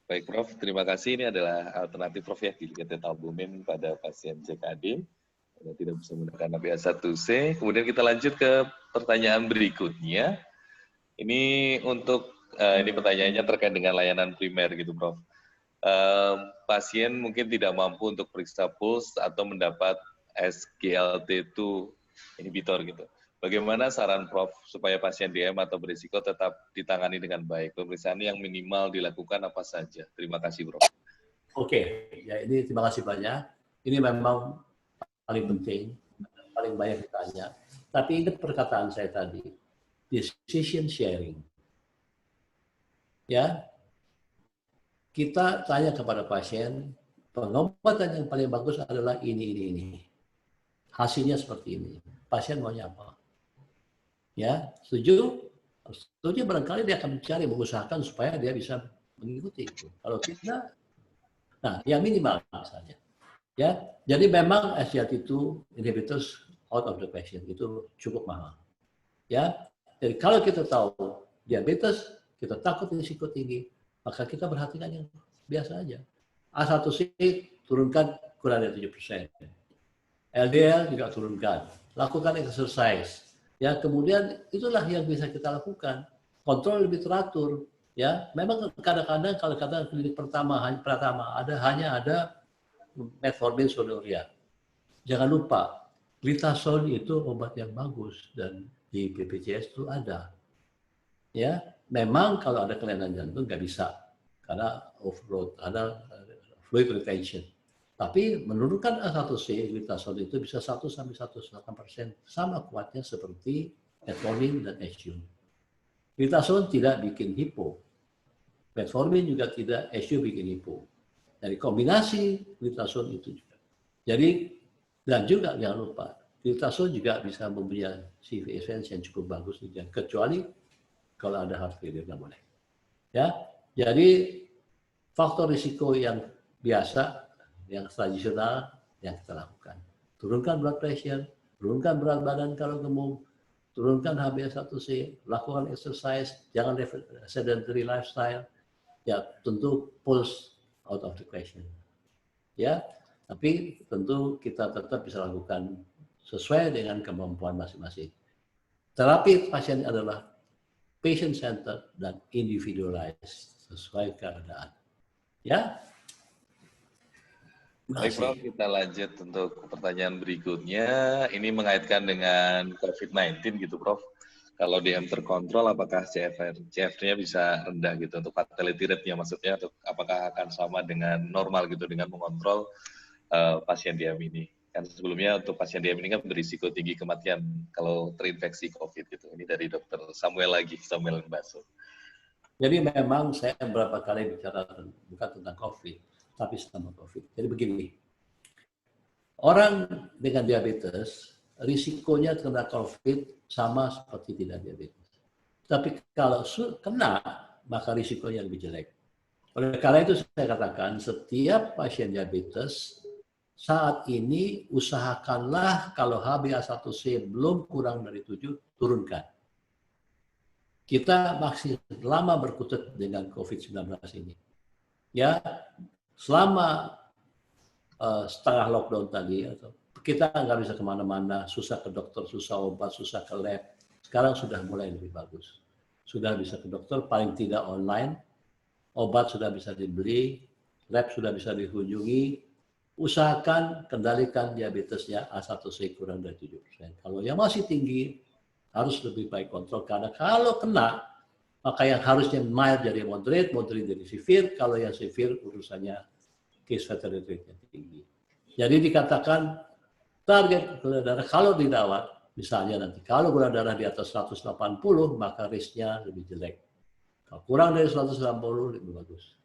Baik Prof, terima kasih. Ini adalah alternatif Prof ya, glycated albumin pada pasien CKD. Tidak bisa menggunakan HbA1c. Kemudian kita lanjut ke pertanyaan berikutnya. Ini untuk ini pertanyaannya terkait dengan layanan primer gitu, Prof. Pasien mungkin tidak mampu untuk periksa puls atau mendapat SGLT2 inhibitor gitu. Bagaimana saran Prof supaya pasien DM atau berisiko tetap ditangani dengan baik? Pemeriksaan yang minimal dilakukan apa saja? Terima kasih, Prof. Oke, ya ini terima kasih banyak. Ini memang paling penting, paling banyak ditanya. Tapi ini perkataan saya tadi, decision sharing. Ya, kita tanya kepada pasien, pengobatan yang paling bagus adalah ini. Hasilnya seperti ini. Pasien maunya apa? Ya, setuju? Setuju barangkali dia akan mencari, mengusahakan supaya dia bisa mengikuti itu. Kalau tidak, nah yang minimal misalnya. Ya, jadi memang SGLT2 inhibitors out of the question itu cukup mahal. Ya, jadi kalau kita tahu diabetes, kita takut risiko tinggi, maka kita perhatikan yang biasa aja. A1C turunkan kurang dari 7%. LDL juga turunkan. Lakukan exercise. Ya, kemudian itulah yang bisa kita lakukan. Kontrol lebih teratur. Ya, memang kadang-kadang kalau kata klinik pertama hanya ada metformin sulfuria. Jangan lupa, glitazone itu obat yang bagus dan di BPJS itu ada. Ya, memang kalau ada kelainan jantung nggak bisa karena overload, ada fluid retention. Tapi menurunkan A1C, glitazone itu bisa 1-1,8%, sama kuatnya seperti metformin dan SU. Glitazone tidak bikin hipo, metformin juga tidak, SU bikin hipo. Dari kombinasi glitazone itu juga. Jadi, dan juga jangan lupa, glitazone juga bisa mempunyai CV essence yang cukup bagus, kecuali kalau ada heart failure, nggak boleh. Ya, jadi faktor risiko yang biasa, yang tradisional, yang kita lakukan. Turunkan blood pressure, turunkan berat badan kalau gemuk, turunkan HbA1c, lakukan exercise, jangan sedentary lifestyle, ya tentu pulse out of the question. Ya, tapi tentu kita tetap bisa lakukan sesuai dengan kemampuan masing-masing. Terapi pasien adalah patient centered dan individualized sesuai keadaan. Ya. Baik, Prof, kita lanjut untuk pertanyaan berikutnya. Ini mengaitkan dengan COVID-19 gitu, Prof. Kalau DM terkontrol, apakah CFR-nya bisa rendah gitu untuk fatality rate-nya maksudnya, atau apakah akan sama dengan normal gitu dengan mengontrol pasien DM ini? Kan sebelumnya untuk pasien DM ini kan berisiko tinggi kematian kalau terinfeksi COVID gitu. Ini dari Dr. Samuel Baso. Jadi memang saya beberapa kali bicara bukan tentang COVID, tapi sama COVID. Jadi begini, orang dengan diabetes, risikonya kena COVID sama seperti tidak diabetes. Tapi kalau kena, maka risikonya lebih jelek. Oleh karena itu saya katakan, setiap pasien diabetes, saat ini usahakanlah kalau HbA1c belum kurang dari 7, turunkan. Kita masih lama berkutat dengan COVID-19 ini. Ya, selama setengah lockdown tadi, kita nggak bisa kemana-mana, susah ke dokter, susah obat, susah ke lab. Sekarang sudah mulai lebih bagus. Sudah bisa ke dokter, paling tidak online, obat sudah bisa dibeli, lab sudah bisa dikunjungi. Usahakan kendalikan diabetesnya A1C kurang dari 7%. Kalau yang masih tinggi, harus lebih baik kontrol. Karena kalau kena, maka yang harusnya mild jadi moderate, moderate jadi severe. Kalau yang severe, urusannya case fatality rate-nya tinggi. Jadi dikatakan target gula darah kalau dirawat, misalnya nanti kalau gula darah di atas 180, maka risknya lebih jelek. Kalau kurang dari 180, lebih bagus.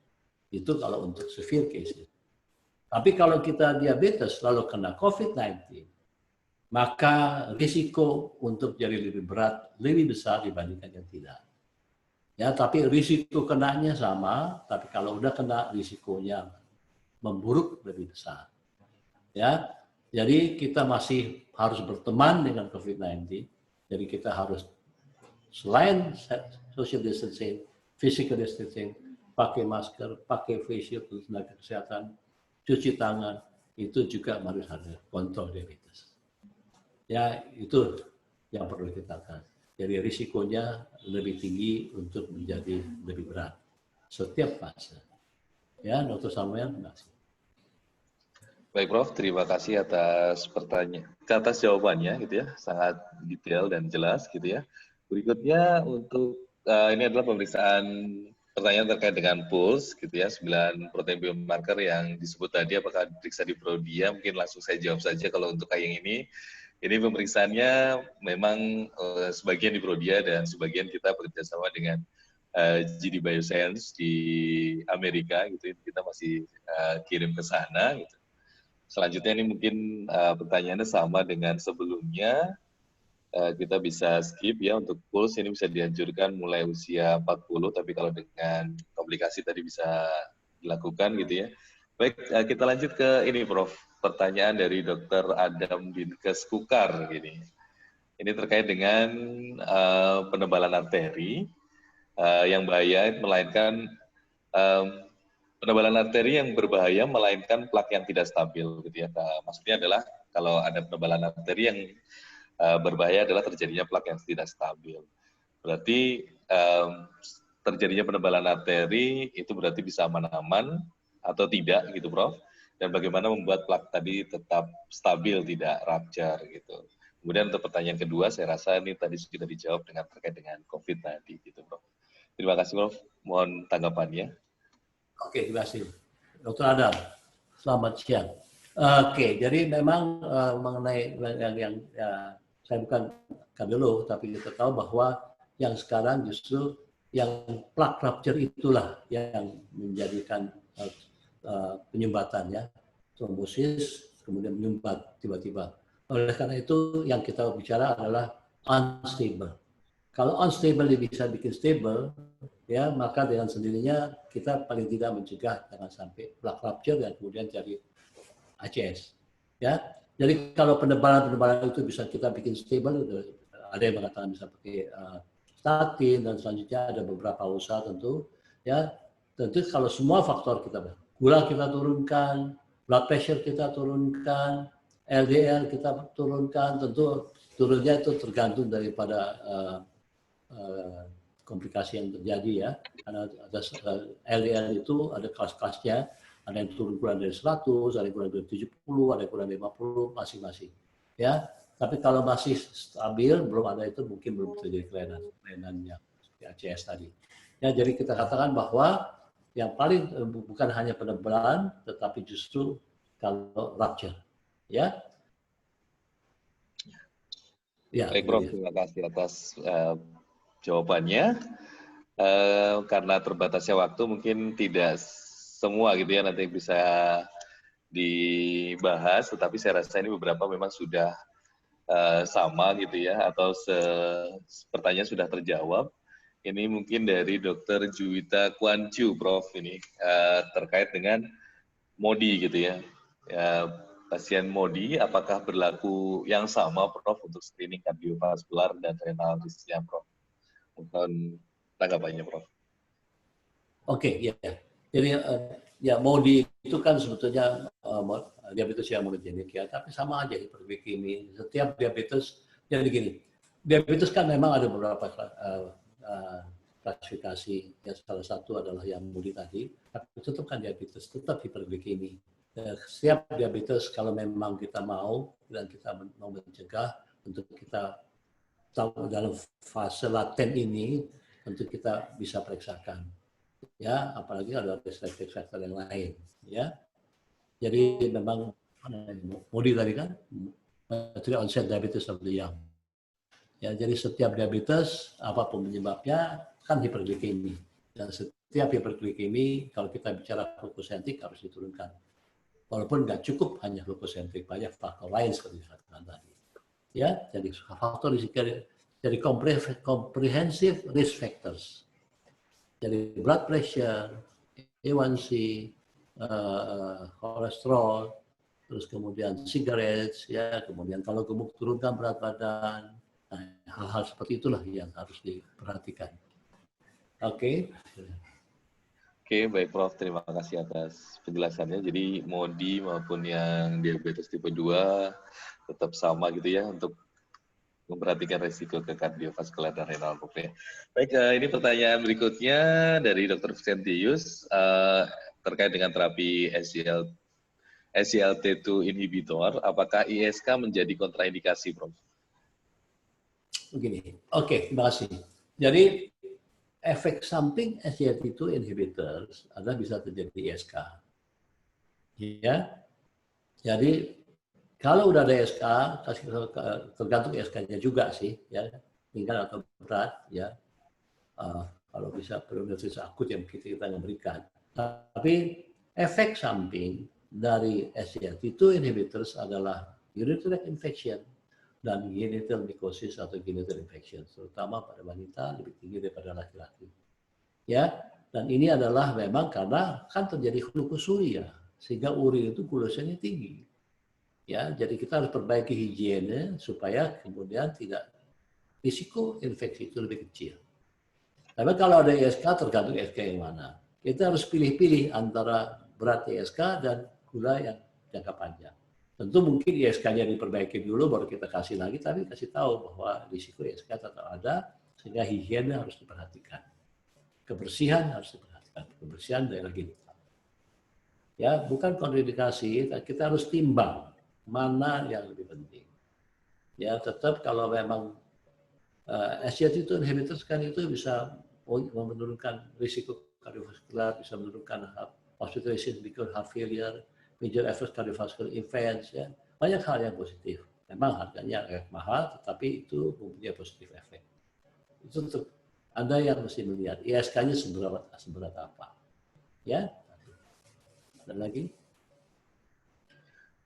Itu kalau untuk severe case. Tapi kalau kita diabetes lalu kena COVID-19, maka risiko untuk jadi lebih berat lebih besar dibandingkan yang tidak. Ya, tapi risiko kenanya sama, tapi kalau udah kena risikonya memburuk lebih besar. Ya, jadi kita masih harus berteman dengan COVID-19. Jadi kita harus selain social distancing, physical distancing, pakai masker, pakai face shield untuk tenaga kesehatan, cuci tangan, itu juga harus ada kontrol diabetes. Ya, itu yang perlu kita lakukan. Jadi risikonya lebih tinggi untuk menjadi lebih berat setiap fase. Ya, Dr. Samuel, terima kasih. Baik Prof, terima kasih atas jawabannya gitu ya, sangat detail dan jelas gitu ya. Berikutnya untuk ini adalah pemeriksaan pertanyaan terkait dengan pulse gitu ya, 9 protein biomarker yang disebut tadi apakah diperiksa di Prodia, mungkin langsung saya jawab saja kalau untuk yang ini pemeriksaannya memang sebagian di Prodia dan sebagian kita bekerjasama dengan GD Bioscience di Amerika gitu, kita masih kirim ke sana gitu. Selanjutnya ini mungkin pertanyaannya sama dengan sebelumnya, kita bisa skip ya untuk pulse ini bisa dianjurkan mulai usia 40, tapi kalau dengan komplikasi tadi bisa dilakukan gitu ya. Baik, kita lanjut ke ini Prof. Pertanyaan dari Dr. Adam Dinkes Kukar gini. Ini terkait dengan penebalan arteri yang bahaya melainkan penebalan arteri yang berbahaya melainkan plak yang tidak stabil gitu ya. Maksudnya adalah kalau ada penebalan arteri yang berbahaya adalah terjadinya plak yang tidak stabil. Berarti terjadinya penebalan arteri itu berarti bisa aman-aman atau tidak gitu Prof. Dan bagaimana membuat plak tadi tetap stabil tidak rupture gitu. Kemudian untuk pertanyaan kedua saya rasa ini tadi sudah dijawab dengan terkait dengan COVID tadi gitu Prof. Terima kasih Prof. Mohon tanggapannya. Oke, terima kasih. Dr. Adam, selamat siang. Oke, jadi memang mengenai yang saya bukan kardiolog, tapi kita tahu bahwa yang sekarang justru yang plak rupture itulah yang menjadikan penyumbatan ya, trombosis, kemudian menyumbat tiba-tiba. Oleh karena itu yang kita bicara adalah unstable. Kalau unstable bisa bikin stable, ya maka dengan sendirinya kita paling tidak mencegah jangan sampai plak rupture dan kemudian jadi ACS. Ya, jadi kalau penebalan itu bisa kita bikin stable, ada yang mengatakan bisa pakai statin dan selanjutnya ada beberapa usaha tentu. Ya, tentu kalau semua faktor kita, gula kita turunkan, blood pressure kita turunkan, LDL kita turunkan, tentu turunnya itu tergantung daripada komplikasi yang terjadi ya. Karena ada LDL itu ada kelas-kelasnya, ada yang turun kurang dari 100, ada yang kurang dari 70, ada yang kurang dari 50, masing-masing. Ya, tapi kalau masih stabil, belum ada itu mungkin belum terjadi kelainan yang ACS tadi. Ya, jadi kita katakan bahwa yang paling bukan hanya penebalan, tetapi justru kalau rupture. Ya. Ya, baik Prof, terima kasih atas jawabannya. Karena terbatasnya waktu mungkin tidak semua gitu ya nanti bisa dibahas, tetapi saya rasa ini beberapa memang sudah sama gitu ya, atau pertanyaan sudah terjawab. Ini mungkin dari Dr. Juwita Kwan Chu, Prof, ini terkait dengan MODI gitu ya. Pasien MODI apakah berlaku yang sama Prof untuk screening kardiovaskular dan renal risknya Prof? Mohon tanggapannya Prof. Oke, ya. Jadi ya MODI itu kan sebetulnya diabetes yang monogenik ya, tapi sama aja hiperglikemi. Setiap diabetes, jadi gini, diabetes kan memang ada beberapa klasifikasi. Ya, salah satu adalah yang MODI tadi, tapi tetap kan diabetes, tetap hiperglikemi. Setiap diabetes kalau memang kita mau dan kita mau mencegah, untuk kita tahu dalam fase laten ini, tentu kita bisa periksakan. Ya, apalagi ada risk factor yang lain, ya. Jadi memang MODI tadi kan, Material Onset Diabetes of the Young. Ya, jadi setiap diabetes apapun penyebabnya kan hiperglikemi. Dan setiap hiperglikemi kalau kita bicara glukosentrik harus diturunkan. Walaupun nggak cukup hanya glukosentrik, banyak faktor lain seperti dikatakan tadi. Ya, jadi faktor risiko dari comprehensive risk factors. Jadi blood pressure, A1C, kolesterol, terus kemudian cigarettes, ya, kemudian kalau gemuk turunkan berat badan, nah, hal-hal seperti itulah yang harus diperhatikan. Oke. Oke, baik Prof. Terima kasih atas penjelasannya. Jadi MODI maupun yang diabetes tipe 2 tetap sama gitu ya untuk memperhatikan resiko ke kardiovaskular dan renal Prof. Ya. Baik, ini pertanyaan berikutnya dari Dr. Vicentius terkait dengan terapi SGLT2 SGLT2 inhibitor, apakah ISK menjadi kontraindikasi, Prof? Begini, oke, terima kasih. Jadi efek samping SGLT2 inhibitors adalah bisa terjadi ISK. Ya, jadi kalau udah ada ISK, tergantung ISK-nya juga sih, ya, ringan atau berat, ya. Kalau bisa periodontitis akut yang kita berikan. Tapi efek samping dari SGLT2 inhibitors adalah urinary tract infection dan genital mycosis atau genital infection, terutama pada wanita lebih tinggi daripada laki-laki. Ya, dan ini adalah memang karena kan terjadi glukosuria sehingga urin itu glukosidanya tinggi. Ya, jadi kita harus perbaiki higiene supaya kemudian tidak risiko infeksi itu lebih kecil. Tapi kalau ada ISK tergantung ISK yang mana. Kita harus pilih-pilih antara berat ISK dan gula yang jangka panjang. Tentu mungkin ISK-nya diperbaiki dulu baru kita kasih lagi, tapi kasih tahu bahwa risiko ISK tetap ada sehingga higiene harus diperhatikan. Kebersihan harus diperhatikan, kebersihan daerah genital. Ya, bukan kontraindikasi, kita harus timbang mana yang lebih penting. Ya, tetap kalau memang SGLT2 inhibitors kan itu bisa menurunkan risiko kardiovaskular, bisa menurunkan hospitalization because heart failure, major adverse cardiovascular events, ya. Banyak hal yang positif. Memang harganya agak mahal, tetapi itu mempunyai positif efek. Itu untuk Anda yang mesti melihat ISK-nya seberat apa. Ya. Ada lagi?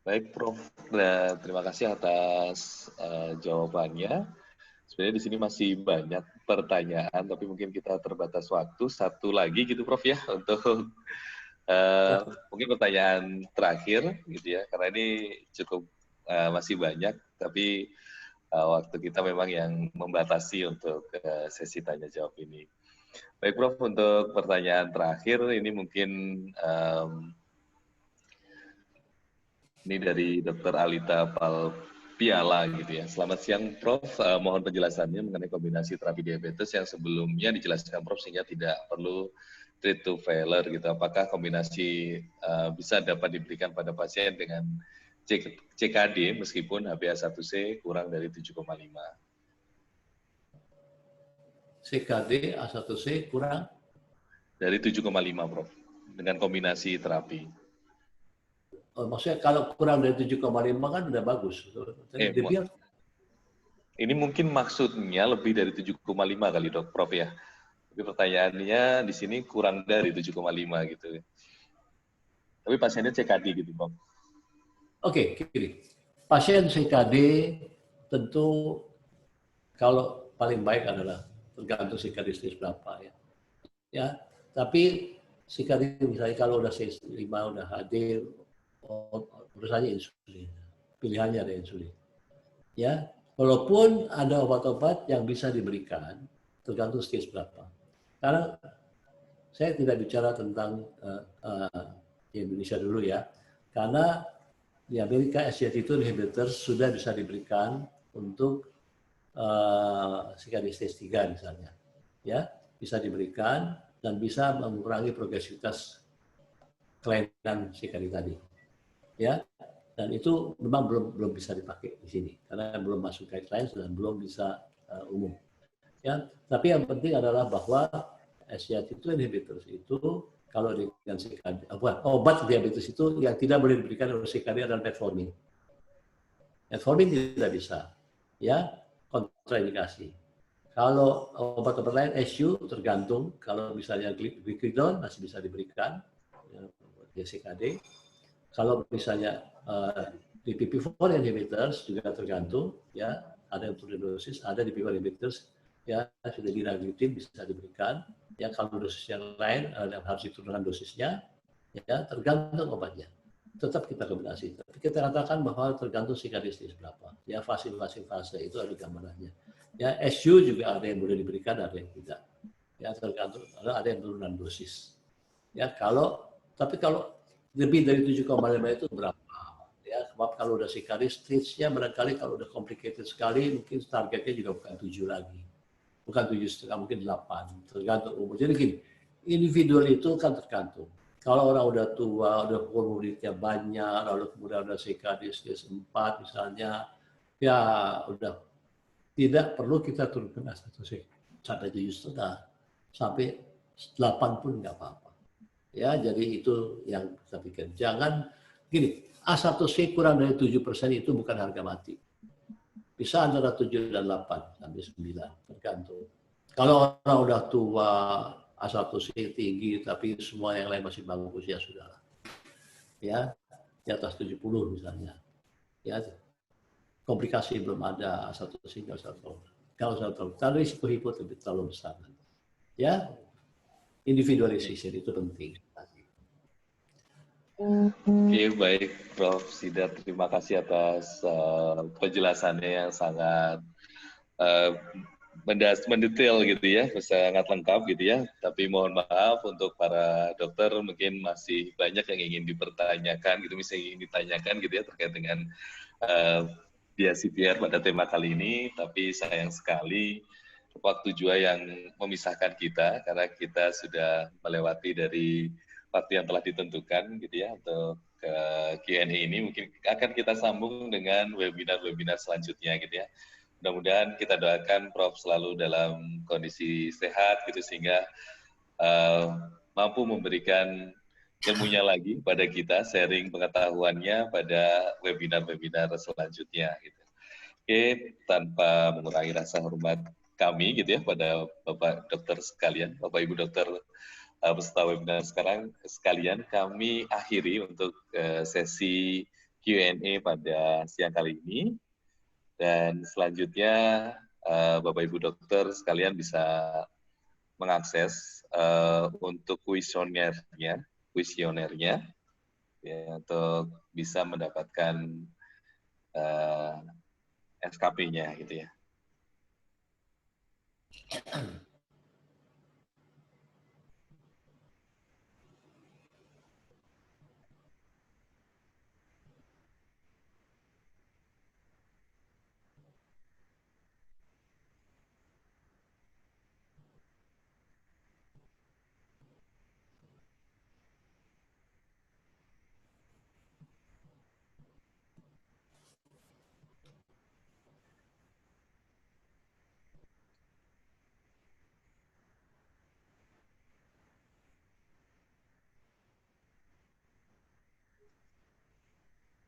Baik, Prof. Nah, terima kasih atas jawabannya. Sebenarnya di sini masih banyak pertanyaan, tapi mungkin kita terbatas waktu. Satu lagi gitu, Prof, ya, untuk mungkin pertanyaan terakhir, gitu ya, karena ini cukup masih banyak, tapi waktu kita memang yang membatasi untuk sesi tanya jawab ini. Baik, Prof, untuk pertanyaan terakhir ini mungkin ini dari Dr. Alita Palpiala gitu ya. Selamat siang, Prof. Mohon penjelasannya mengenai kombinasi terapi diabetes yang sebelumnya dijelaskan Prof sehingga tidak perlu treat to failure gitu. Apakah kombinasi bisa dapat diberikan pada pasien dengan CKD meskipun HbA1c kurang dari 7,5? CKD A1C kurang dari 7,5, Prof. Dengan kombinasi terapi. Maksudnya kalau kurang dari 7,5 kan udah bagus. Ini mungkin maksudnya lebih dari 7,5 kali, Dok, Prof ya. Tapi pertanyaannya di sini kurang dari 7,5 gitu. Tapi pasiennya CKD gitu, Prof. Oke, gini. Pasien CKD tentu kalau paling baik adalah tergantung CKD stage berapa ya. Ya, tapi CKD misalnya kalau udah stage 5 udah hadir, terus saja insulin. Pilihannya ada insulin. Ya, walaupun ada obat-obat yang bisa diberikan tergantung stage berapa. Karena saya tidak bicara tentang di Indonesia dulu ya, karena di Amerika SGLT2 inhibitors sudah bisa diberikan untuk CKD stage 3 misalnya, ya bisa diberikan dan bisa mengurangi progresivitas kelainan CKD tadi, ya. Dan itu memang belum bisa dipakai di sini karena belum masuk guidelines dan belum bisa umum. Ya, tapi yang penting adalah bahwa SGLT2 inhibitors itu kalau dengan CKD, obat diabetes itu yang tidak boleh diberikan oleh CKD adalah metformin. Metformin tidak bisa, ya kontraindikasi. Kalau obat-obat lain SU tergantung, kalau misalnya gliclazide masih bisa diberikan ya, CKD. Kalau misalnya DPP-4 inhibitors juga tergantung, ya ada yang turun dosis, ada DPP-4 inhibitors ya sudah diragukan bisa diberikan. Ya kalau dosis yang lain yang harus diturunkan dosisnya, ya tergantung obatnya. Tetap kita kombinasi. Tapi kita katakan bahwa tergantung CKD stage berapa. Ya fase itu ada gambarannya. Ya SU juga ada yang boleh diberikan, ada yang tidak. Ya tergantung ada yang turunan dosis. Ya tapi kalau lebih dari 7,5 itu berapa? Ya, sebab kalau udah CKD stage-nya barangkali kalau udah complicated sekali mungkin targetnya juga bukan 7 lagi. Bukan 7,5, mungkin 8, tergantung umur. Jadi gini, individual itu kan tergantung. Kalau orang udah tua, udah komorbidnya banyak, lalu kemudian udah CKD stage 4 misalnya, ya udah tidak perlu kita turunkan A1C sampai 7,5, sampai 8 pun nggak apa-apa. Ya, jadi itu yang kita pikir. Jangan gini, A1C kurang dari 7% itu bukan harga mati. Bisa antara 7 dan 8 sampai 9, tergantung. Kalau orang udah tua, A1C tinggi, tapi semua yang lain masih bagus, ya sudah. Ya, di atas 70 misalnya. Ya, komplikasi belum ada, A1C nggak usah tahu. Kalau usah tahu, tapi risiko hipo terlalu besar. Ya, individualisasi itu penting. Oke, baik Prof. Sidat, terima kasih atas penjelasannya yang sangat uh, mendetail gitu ya, sangat lengkap gitu ya. Tapi mohon maaf untuk para dokter mungkin masih banyak yang ingin dipertanyakan gitu, misalnya ingin ditanyakan gitu ya terkait dengan dia CPR pada tema kali ini. Tapi sayang sekali waktu juga yang memisahkan kita karena kita sudah melewati dari waktu yang telah ditentukan gitu ya untuk Q&A ini. Mungkin akan kita sambung dengan webinar-webinar selanjutnya gitu ya. Mudah-mudahan kita doakan Prof selalu dalam kondisi sehat gitu sehingga mampu memberikan ilmunya lagi pada kita, sharing pengetahuannya pada webinar-webinar selanjutnya gitu. Oke, tanpa mengurangi rasa hormat kami gitu ya pada Bapak Dokter sekalian, Bapak Ibu Dokter peserta webinar sekarang sekalian, kami akhiri untuk sesi Q&A pada siang kali ini. Dan selanjutnya Bapak Ibu Dokter sekalian bisa mengakses untuk kuesionernya ya, untuk bisa mendapatkan SKP-nya gitu ya.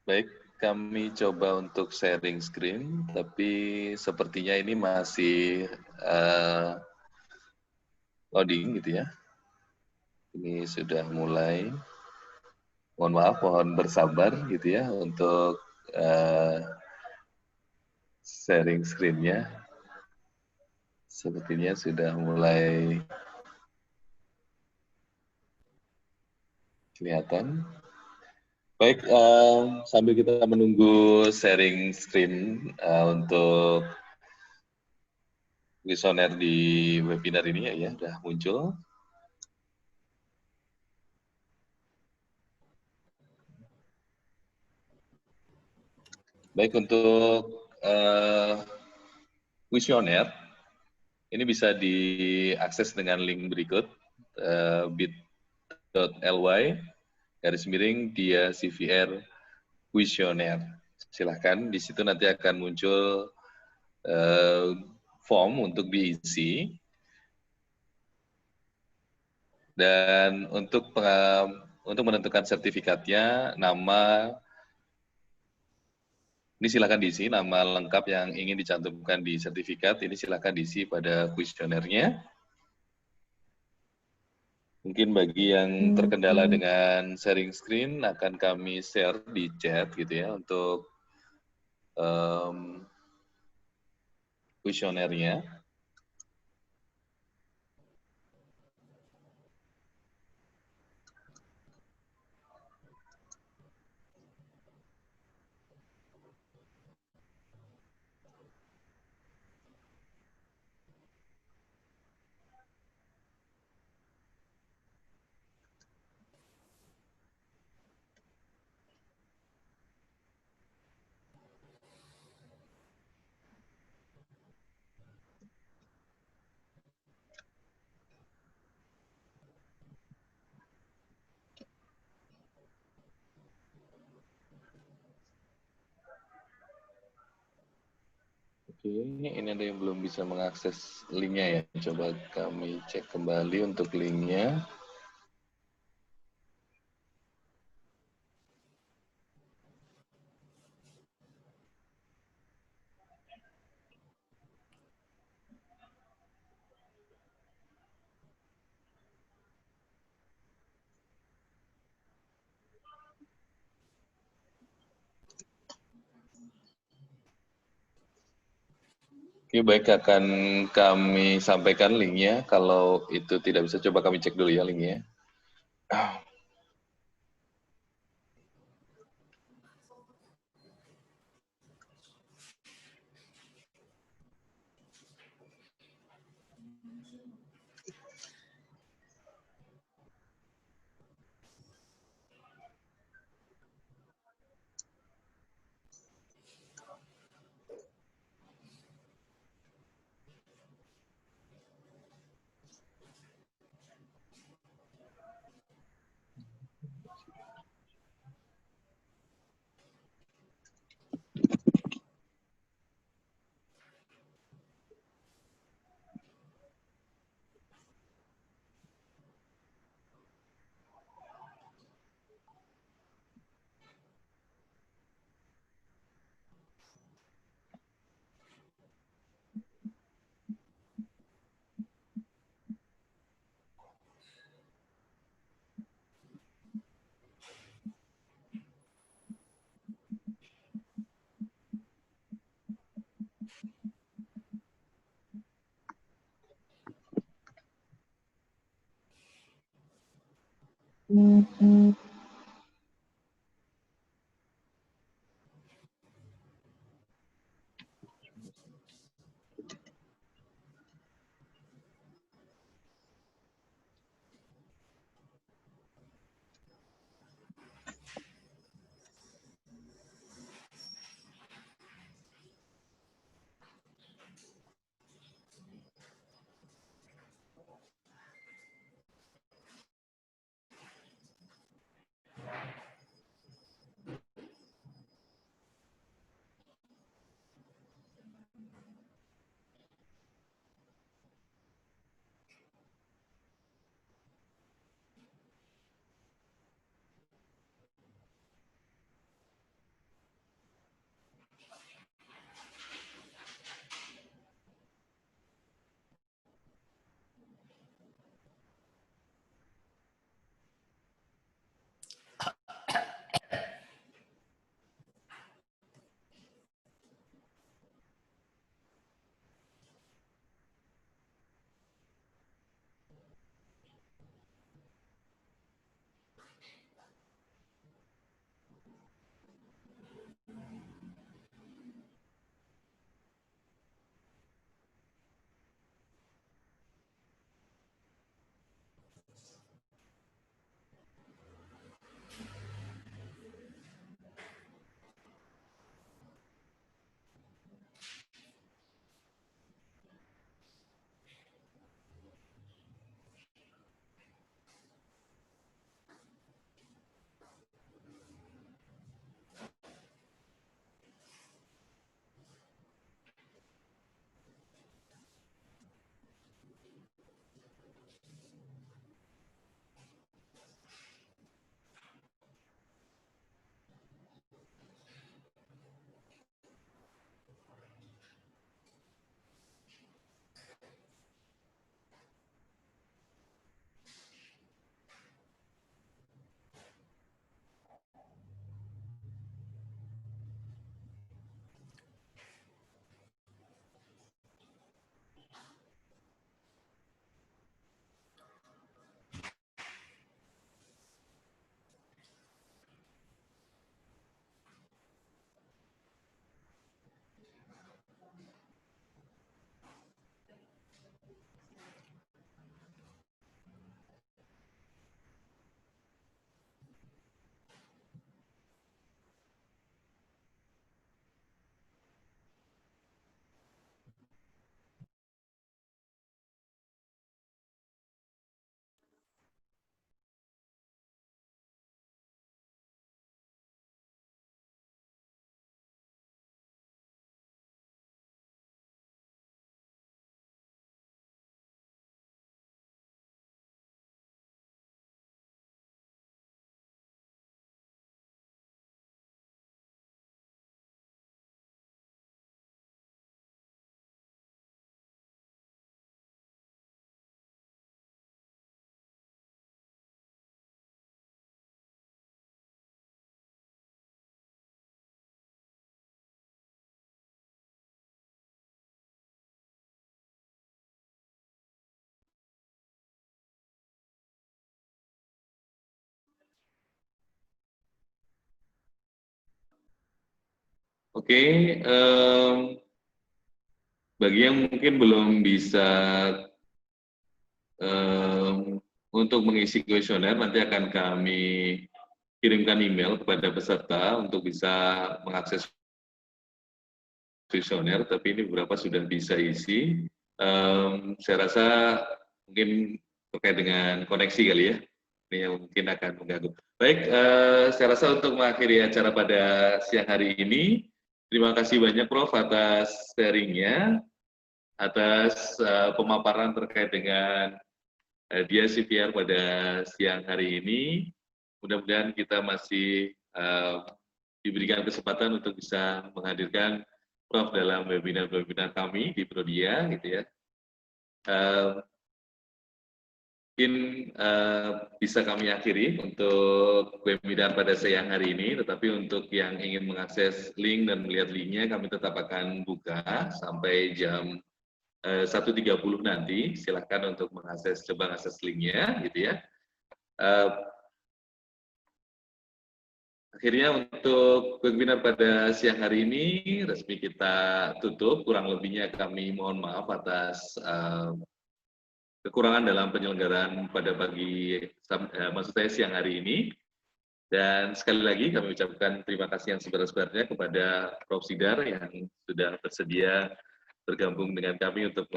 Baik, kami coba untuk sharing screen, tapi sepertinya ini masih loading gitu ya. Ini sudah mulai. Mohon maaf, mohon bersabar gitu ya untuk sharing screen-nya. Sepertinya sudah mulai kelihatan. Baik, sambil kita menunggu sharing screen untuk visioner di webinar ini ya, sudah muncul. Baik, untuk visioner, ini bisa diakses dengan link berikut, bit.ly/dia CVR visioner. Silahkan, di situ nanti akan muncul form untuk diisi. Dan untuk menentukan sertifikatnya, nama, ini silakan diisi, nama lengkap yang ingin dicantumkan di sertifikat, ini silakan diisi pada kuesionernya. Mungkin bagi yang terkendala dengan sharing screen, akan kami share di chat gitu ya, untuk kuesionernya. Ini ada yang belum bisa mengakses linknya ya. Coba kami cek kembali untuk linknya. Oke, baik, akan kami sampaikan linknya. Kalau itu tidak bisa, coba kami cek dulu ya linknya. Oke, bagi yang mungkin belum bisa untuk mengisi kuesioner, nanti akan kami kirimkan email kepada peserta untuk bisa mengakses kuesioner, tapi ini beberapa sudah bisa isi. Saya rasa mungkin terkait dengan koneksi kali ya, ini yang mungkin akan mengganggu. Baik, saya rasa untuk mengakhiri acara pada siang hari ini, terima kasih banyak Prof atas sharingnya, atas pemaparan terkait dengan dia CPR pada siang hari ini. Mudah-mudahan kita masih diberikan kesempatan untuk bisa menghadirkan Prof dalam webinar-webinar kami di Prodia, gitu ya. Mungkin bisa kami akhiri untuk webinar pada siang hari ini, tetapi untuk yang ingin mengakses link dan melihat linknya, kami tetap akan buka sampai jam 1.30 nanti. Silakan untuk mengakses, coba mengakses linknya, gitu ya. Akhirnya untuk webinar pada siang hari ini resmi kita tutup. Kurang lebihnya kami mohon maaf atas kekurangan dalam penyelenggaraan pada maksud saya siang hari ini. Dan sekali lagi kami ucapkan terima kasih yang sebenarnya kepada Prof. Sidar yang sudah bersedia bergabung dengan kami untuk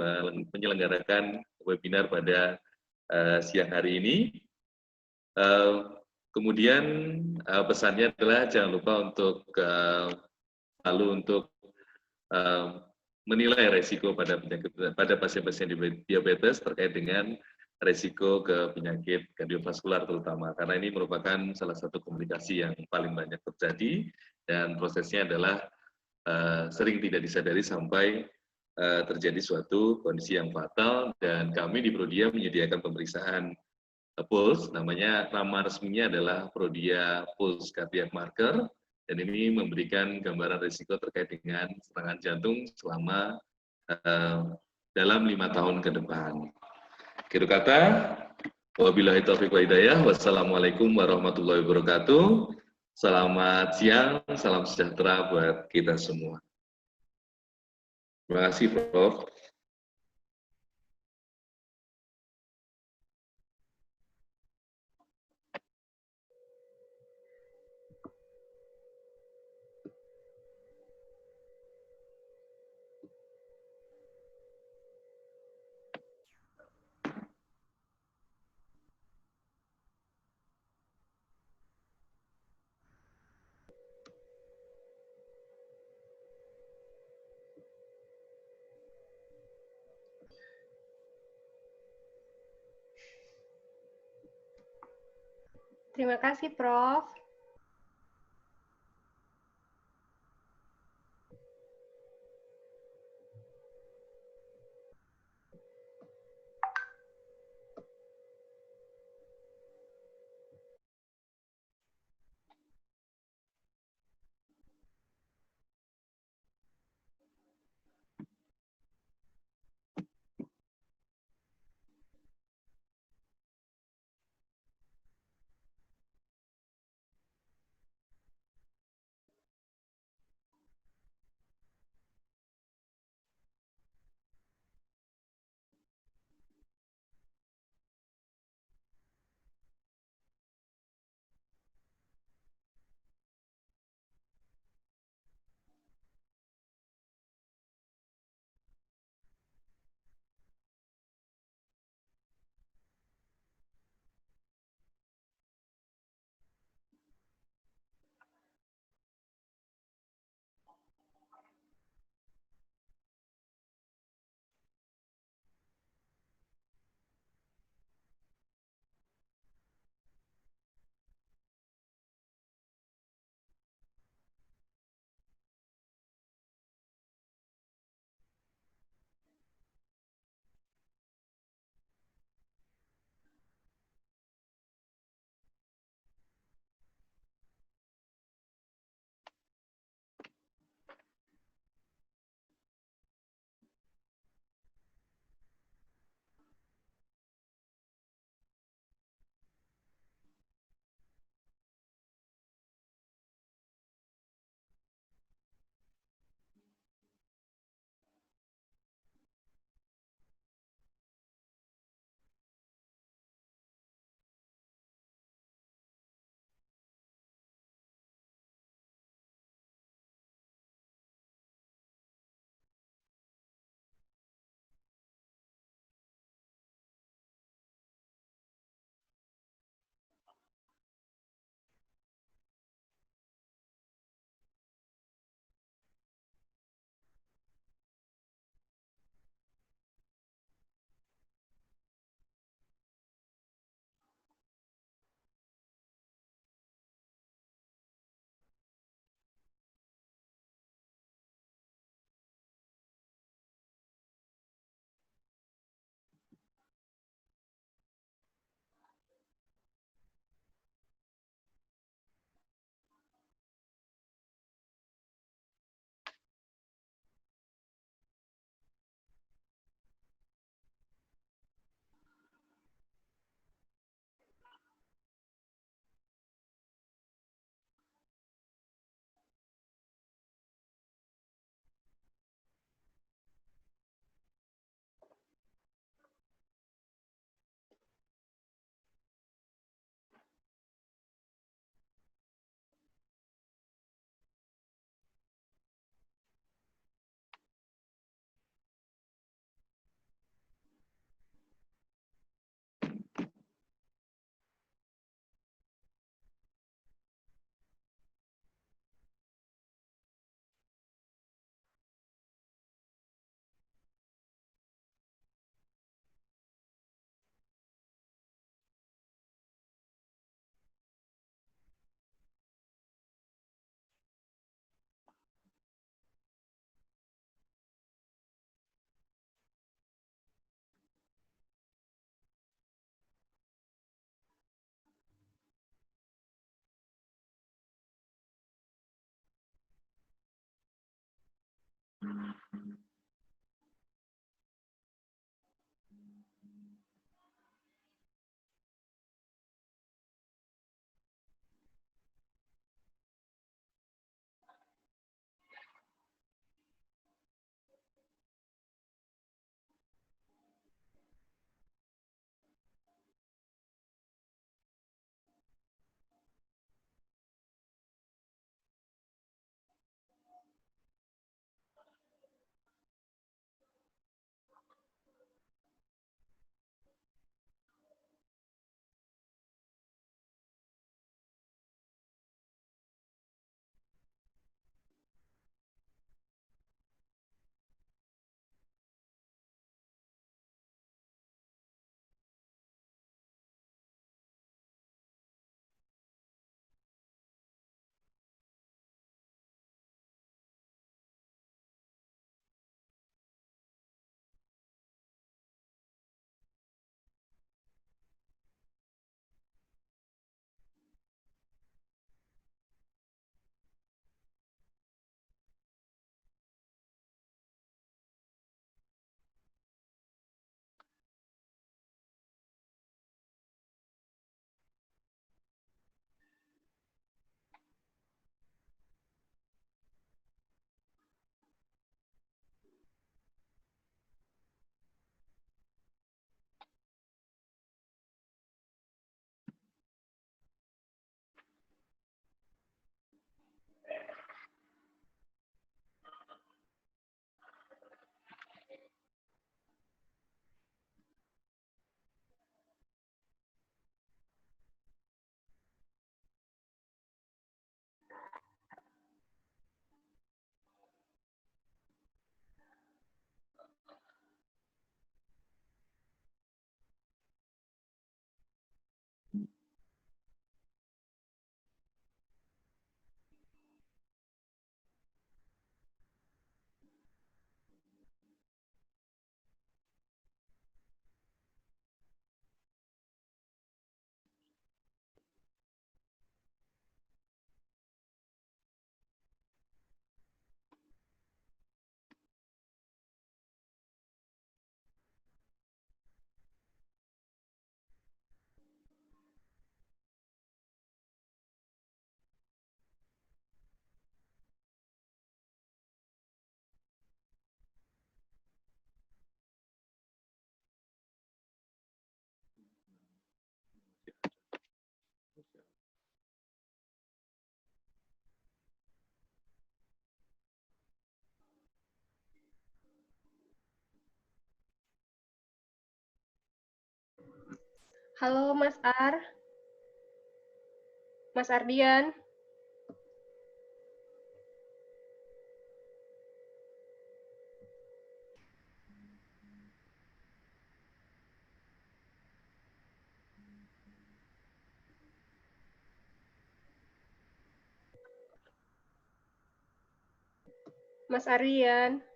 menyelenggarakan webinar pada siang hari ini. Kemudian pesannya adalah jangan lupa untuk selalu untuk menilai resiko pada pasien-pasien diabetes terkait dengan resiko ke penyakit kardiovaskular terutama, karena ini merupakan salah satu komplikasi yang paling banyak terjadi dan prosesnya adalah sering tidak disadari sampai terjadi suatu kondisi yang fatal. Dan kami di Prodia menyediakan pemeriksaan pulse, namanya nama resminya adalah Prodia Pulse Cardiac Marker, dan ini memberikan gambaran risiko terkait dengan serangan jantung selama dalam 5 tahun ke depan. Akhir kata, wabillahi taufiq wa hidayah, wassalamualaikum warahmatullahi wabarakatuh. Selamat siang, salam sejahtera buat kita semua. Terima kasih, Prof. Terima kasih, Prof. Halo Mas Ar, Mas Ardian. Mas Ardian.